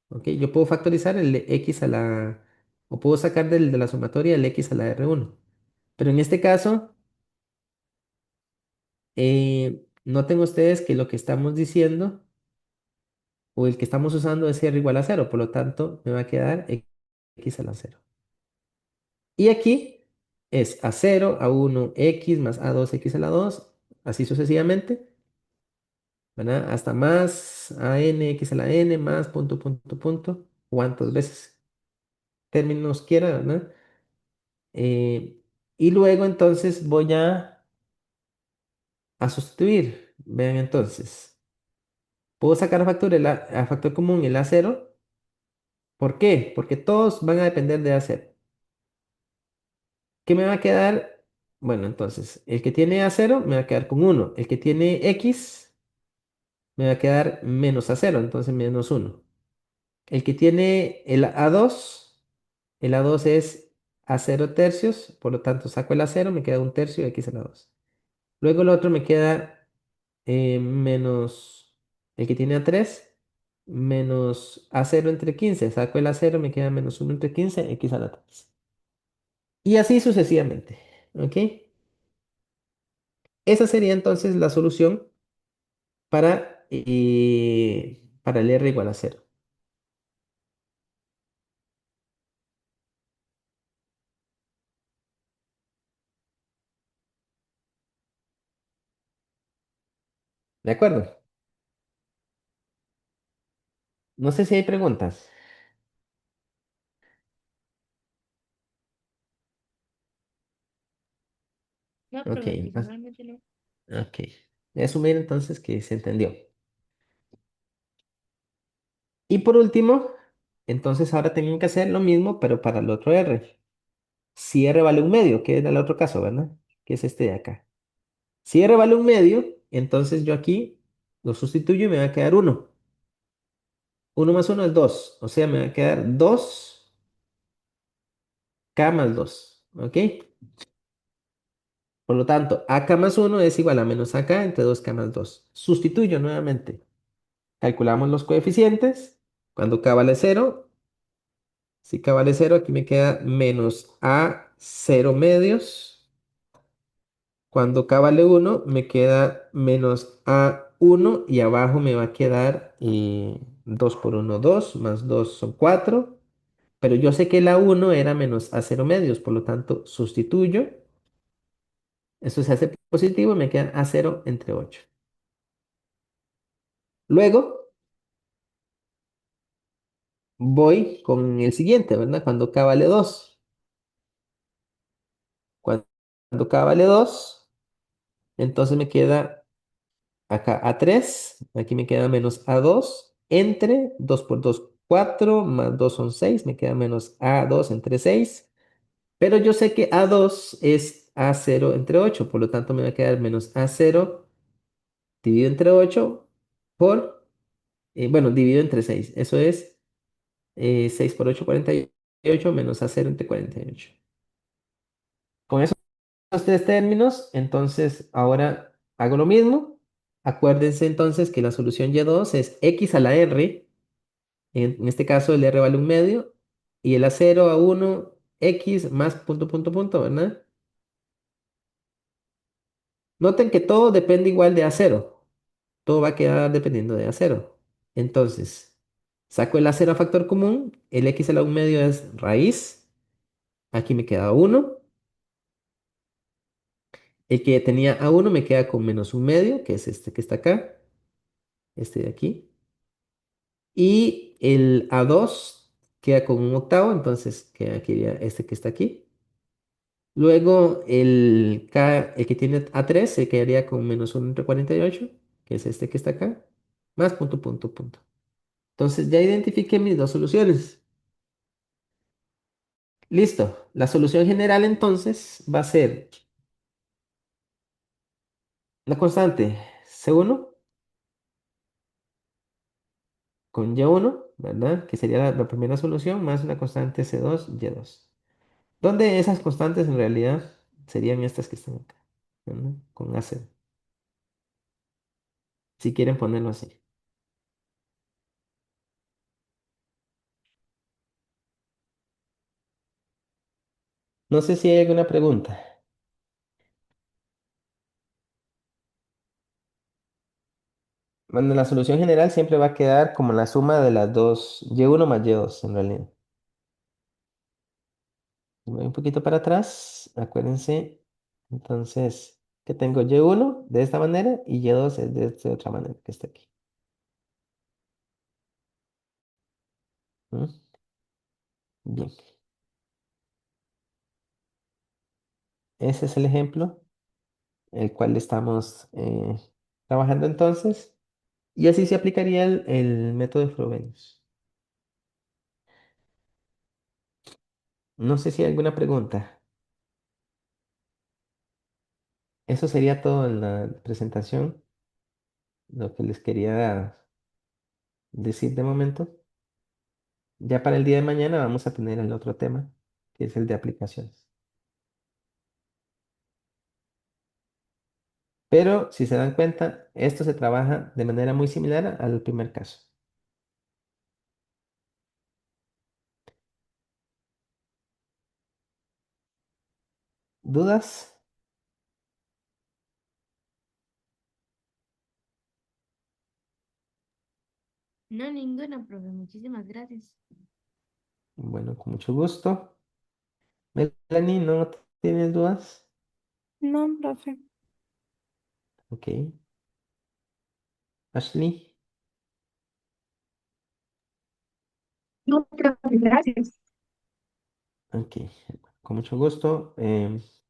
¿Ok? Yo puedo factorizar el de X a la, o puedo sacar de la sumatoria el X a la R1. Pero en este caso, noten ustedes que lo que estamos diciendo o el que estamos usando es R igual a 0, por lo tanto me va a quedar X a la 0. Y aquí es A0, A1, X más A2, X a la 2, así sucesivamente, ¿verdad? Hasta más AN, X a la N, más punto, punto, punto, cuantas veces términos quiera, ¿verdad? Eh, y luego entonces voy a sustituir. Vean entonces, puedo sacar a factor común el A0. ¿Por qué? Porque todos van a depender de A0. ¿Qué me va a quedar? Bueno, entonces, el que tiene A0 me va a quedar con 1. El que tiene X me va a quedar menos A0, entonces menos 1. El que tiene el A2 es A0 tercios, por lo tanto saco el A0, me queda un tercio de X a la 2. Luego el otro me queda menos el que tiene A3, menos A0 entre 15. Saco el A0, me queda menos 1 entre 15, X a la 3. Y así sucesivamente. ¿Ok? Esa sería entonces la solución para el R igual a 0. ¿De acuerdo? No sé si hay preguntas. No, Ok, profe, personalmente no. ok. Voy a asumir entonces que se entendió. Y por último, entonces ahora tengo que hacer lo mismo, pero para el otro R. Si R vale un medio, que era el otro caso, ¿verdad? Que es este de acá. Si R vale un medio, entonces yo aquí lo sustituyo y me va a quedar 1. 1 más 1 es 2. O sea, me va a quedar 2K más 2. ¿Ok? Por lo tanto, AK más 1 es igual a menos AK entre 2K más 2. Sustituyo nuevamente. Calculamos los coeficientes. Cuando K vale 0, si K vale 0, aquí me queda menos A0 medios. Cuando K vale 1, me queda menos A1 y abajo me va a quedar 2 por 1, 2, más 2 son 4. Pero yo sé que el A1 era menos A0 medios, por lo tanto sustituyo. Esto se hace positivo y me queda A0 entre 8. Luego voy con el siguiente, ¿verdad? Cuando K vale 2. Cuando K vale 2, entonces me queda acá A3. Aquí me queda menos A2 entre 2 por 2, 4, más 2 son 6. Me queda menos A2 entre 6. Pero yo sé que A2 es A0 entre 8. Por lo tanto, me va a quedar menos A0 dividido entre 8 por, bueno, dividido entre 6. Eso es 6 por 8, 48 menos A0 entre 48. Con esos tres términos, entonces ahora hago lo mismo. Acuérdense entonces que la solución Y2 es X a la R. En este caso el R vale un medio. Y el A0 a 1 X más punto, punto, punto, ¿verdad? Noten que todo depende igual de A0. Todo va a quedar dependiendo de A0. Entonces, saco el A0 a factor común. El X a la un medio es raíz. Aquí me queda 1. El que tenía A1 me queda con menos un medio, que es este que está acá. Este de aquí. Y el A2 queda con un octavo, entonces quedaría este que está aquí. Luego el que tiene A3 se quedaría con menos 1 entre 48, que es este que está acá, más punto, punto, punto. Entonces ya identifiqué mis dos soluciones. Listo. La solución general entonces va a ser la constante C1 con Y1, ¿verdad? Que sería la primera solución, más una constante C2, Y2. Donde esas constantes en realidad serían estas que están acá, ¿verdad? Con AC, si quieren ponerlo así. No sé si hay alguna pregunta. Bueno, la solución general siempre va a quedar como la suma de las dos, Y1 más Y2 en realidad. Voy un poquito para atrás, acuérdense, entonces, que tengo Y1 de esta manera y Y2 es de esta otra manera que está aquí. ¿Mm? Bien, ese es el ejemplo, el cual estamos trabajando entonces, y así se aplicaría el método de Frobenius. No sé si hay alguna pregunta. Eso sería todo en la presentación, lo que les quería decir de momento. Ya para el día de mañana vamos a tener el otro tema, que es el de aplicaciones. Pero si se dan cuenta, esto se trabaja de manera muy similar al primer caso. ¿Dudas? No, ninguna, profe. Muchísimas gracias. Bueno, con mucho gusto. Melanie, ¿no tienes dudas? No, profe. Ok. Ashley, No, profe, gracias. ok. Con mucho gusto. Entonces.